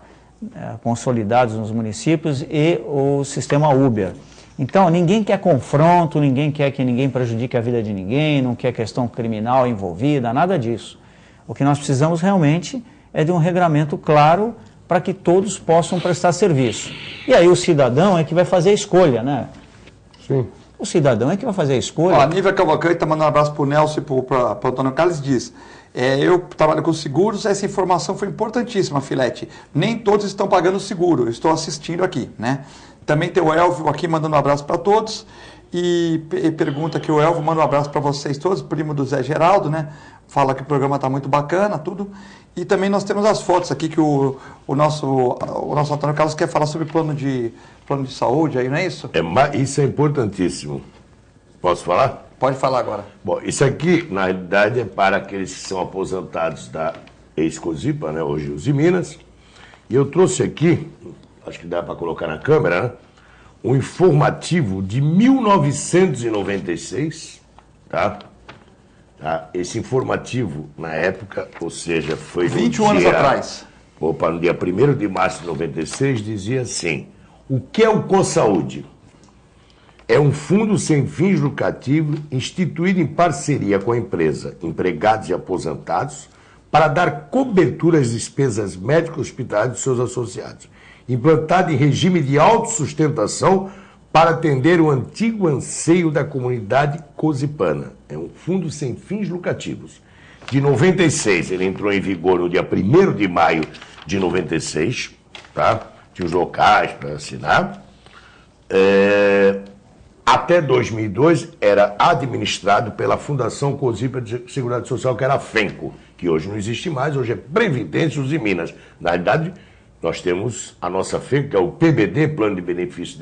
consolidados nos municípios e o sistema Uber. Então, ninguém quer confronto, ninguém quer que ninguém prejudique a vida de ninguém, não quer questão criminal envolvida, nada disso. O que nós precisamos realmente é de um regramento claro para que todos possam prestar serviço. E aí o cidadão é que vai fazer a escolha, né? Sim. O cidadão é que vai fazer a escolha. A Nívia Cavalcante está mandando um abraço para o Nelson e para o Antônio Carlos, diz: eu trabalho com seguros, essa informação foi importantíssima, Filete. Nem todos estão pagando seguro, eu estou assistindo aqui, né? Também tem o Elvio aqui mandando um abraço para todos e pergunta que o Elvio manda um abraço para vocês todos, primo do Zé Geraldo, né? Fala que o programa está muito bacana, tudo. E também nós temos as fotos aqui que o nosso Antônio Carlos quer falar sobre plano de saúde, aí, não é isso? Isso é importantíssimo. Posso falar? Pode falar agora. Bom, isso aqui, na realidade, é para aqueles que são aposentados da ex-Cosipa, né? Hoje os Minas. E eu trouxe aqui, acho que dá para colocar na câmera, né? Um informativo de 1996, tá? Esse informativo, na época, ou seja, foi 21 anos atrás. No dia 1º de março de 96, dizia assim: o que é o ConSaúde? É um fundo sem fins lucrativos instituído em parceria com a empresa, empregados e aposentados, para dar cobertura às despesas médicas hospitalares de seus associados, implantado em regime de autossustentação para atender o antigo anseio da comunidade cosipana. É um fundo sem fins lucrativos. De 96, ele entrou em vigor no dia 1º de maio de 96, tá? Tinha os locais para assinar. Até 2002, era administrado pela Fundação Cosipa de Seguridade Social, que era a FENCO, que hoje não existe mais, hoje é Previdência de Minas. Na realidade, nós temos a nossa FENCO, que é o PBD, Plano de Benefício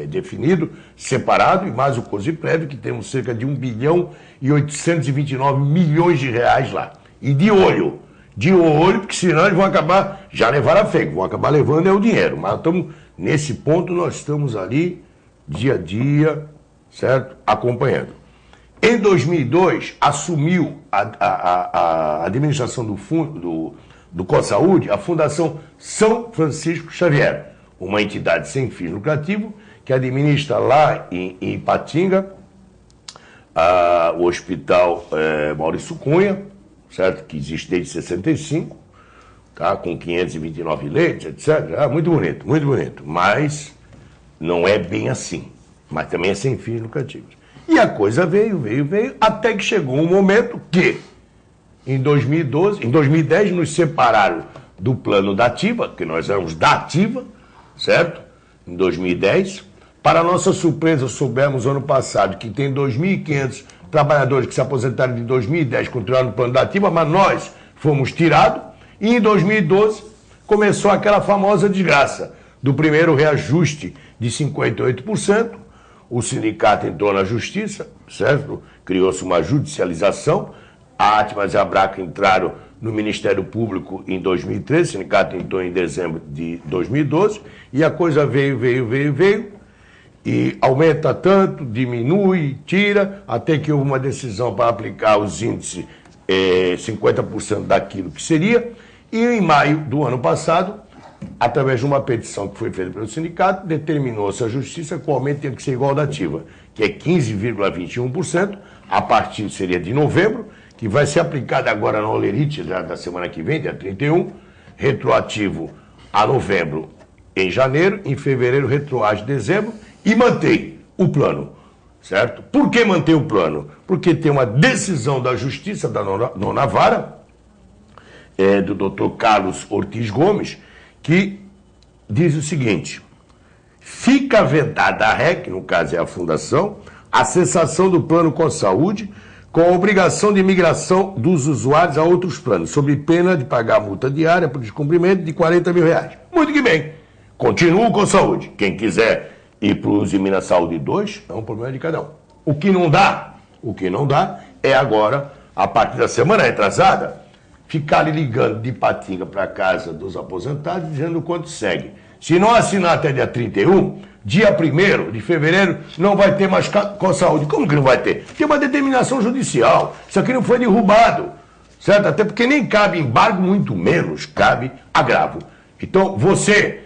Definido, separado, e mais o COSIPREV, que temos cerca de 1 bilhão e 829 milhões de reais lá. E de olho, porque senão eles vão acabar, já levaram a FENCO, vão acabar levando o dinheiro. Mas nesse ponto nós estamos ali, dia a dia, certo? Acompanhando. Em 2002, assumiu a administração do fundo do ConSaúde a Fundação São Francisco Xavier, uma entidade sem fins lucrativos que administra lá em Ipatinga o Hospital Maurício Cunha, certo? Que existe desde 65, tá? Com 529 leitos, etc. Muito bonito, muito bonito. Mas Não é bem assim, mas também é sem fins lucrativos. E a coisa veio, até que chegou um momento que, em 2010, nos separaram do plano da Ativa, que nós éramos da Ativa, certo? Em 2010. Para nossa surpresa, soubemos ano passado que tem 2.500 trabalhadores que se aposentaram de 2010, continuaram no plano da Ativa, mas nós fomos tirados. E em 2012 começou aquela famosa desgraça do primeiro reajuste de 58%. O sindicato entrou na justiça, certo? Criou-se uma judicialização. A Atmas e a Braca entraram no Ministério Público em 2013, o sindicato entrou em dezembro de 2012, e a coisa veio, e aumenta tanto, diminui, tira, até que houve uma decisão para aplicar os índices 50% daquilo que seria, e em maio do ano passado, através de uma petição que foi feita pelo sindicato, determinou-se a justiça que o aumento tinha que ser igual ao da Ativa, que é 15,21%, a partir seria de novembro, que vai ser aplicado agora na Olerite, já da semana que vem, dia 31, retroativo a novembro em janeiro, em fevereiro retroage em dezembro, e mantém o plano, certo? Por que manter o plano? Porque tem uma decisão da Justiça, da nona vara, do Dr. Carlos Ortiz Gomes, que diz o seguinte: fica vedada a REC, no caso é a Fundação, a cessação do plano com saúde, com a obrigação de migração dos usuários a outros planos, sob pena de pagar multa diária por descumprimento de R$40 mil. Muito que bem, continuo com saúde. Quem quiser ir para o Uso Minas Saúde 2, é um problema de cada um. O que não dá é agora, a partir da semana retrasada, ficar ligando de patinga para a casa dos aposentados, dizendo quanto segue. Se não assinar até dia 31, dia 1º de fevereiro, não vai ter mais com saúde. Como que não vai ter? Tem uma determinação judicial. Isso aqui não foi derrubado, certo? Até porque nem cabe embargo, muito menos cabe agravo. Então, você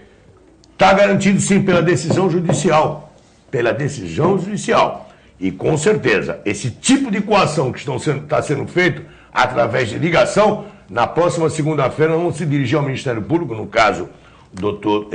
está garantido sim pela decisão judicial. Pela decisão judicial. E com certeza, esse tipo de coação que está sendo feito através de ligação, na próxima segunda-feira vamos se dirigir ao Ministério Público, no caso, doutor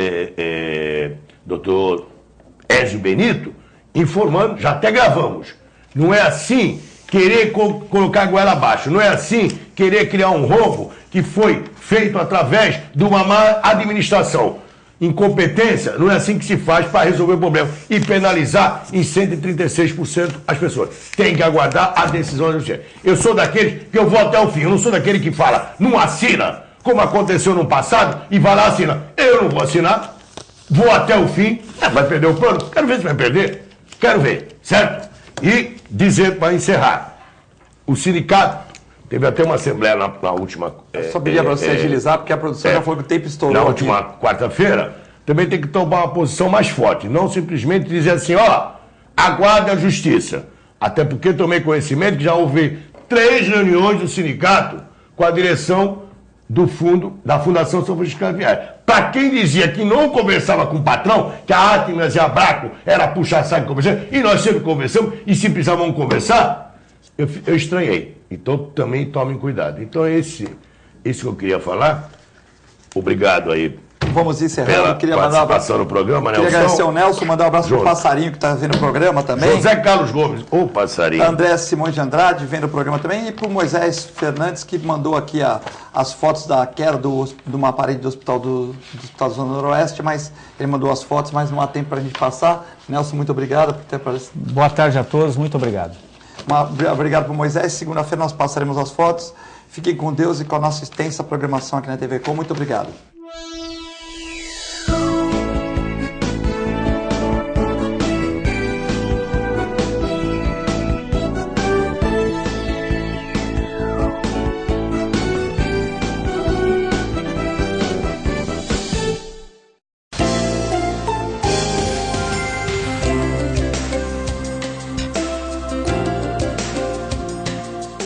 Ézio Benito, informando, já até gravamos. Não é assim querer colocar a goela abaixo, não é assim querer criar um rombo que foi feito através de uma má administração. Incompetência, não é assim que se faz para resolver o problema e penalizar em 136% as pessoas. Tem que aguardar a decisão da justiça. Eu sou daqueles que eu vou até o fim, eu não sou daquele que fala, não assina, como aconteceu no passado, e vai lá assina. Eu não vou assinar, vou até o fim, vai perder o plano? Quero ver se vai perder, quero ver, certo? E dizer, para encerrar, o sindicato teve até uma assembleia na última... Só pedia para você agilizar, porque a produção já falou que o tempo estourou. Na última quarta-feira, também tem que tomar uma posição mais forte. Não simplesmente dizer assim, aguarde a justiça. Até porque tomei conhecimento que já houve 3 reuniões do sindicato com a direção do fundo, da Fundação São Francisco Xavier. Para quem dizia que não conversava com o patrão, que a Atmas e a Braco era puxar saco e conversar, e nós sempre conversamos, e se precisavam conversar, eu estranhei. Então também tomem cuidado. Então esse que eu queria falar. Obrigado aí. Vamos encerrando. Pela Queria participação no programa, Nelson. Queria agradecer ao Nelson, mandar um abraço para o Passarinho que está vendo o programa também. José Carlos Gomes, o Passarinho. André Simões de Andrade vendo o programa também. E para o Moisés Fernandes, que mandou aqui as fotos da queda de uma parede do Hospital do Zona Noroeste, mas ele mandou as fotos, mas não há tempo para a gente passar. Nelson, muito obrigado por ter aparecido. Boa tarde a todos, muito obrigado. Obrigado para o Moisés. Segunda-feira nós passaremos as fotos. Fiquem com Deus e com a nossa extensa programação aqui na TV Com. Muito obrigado.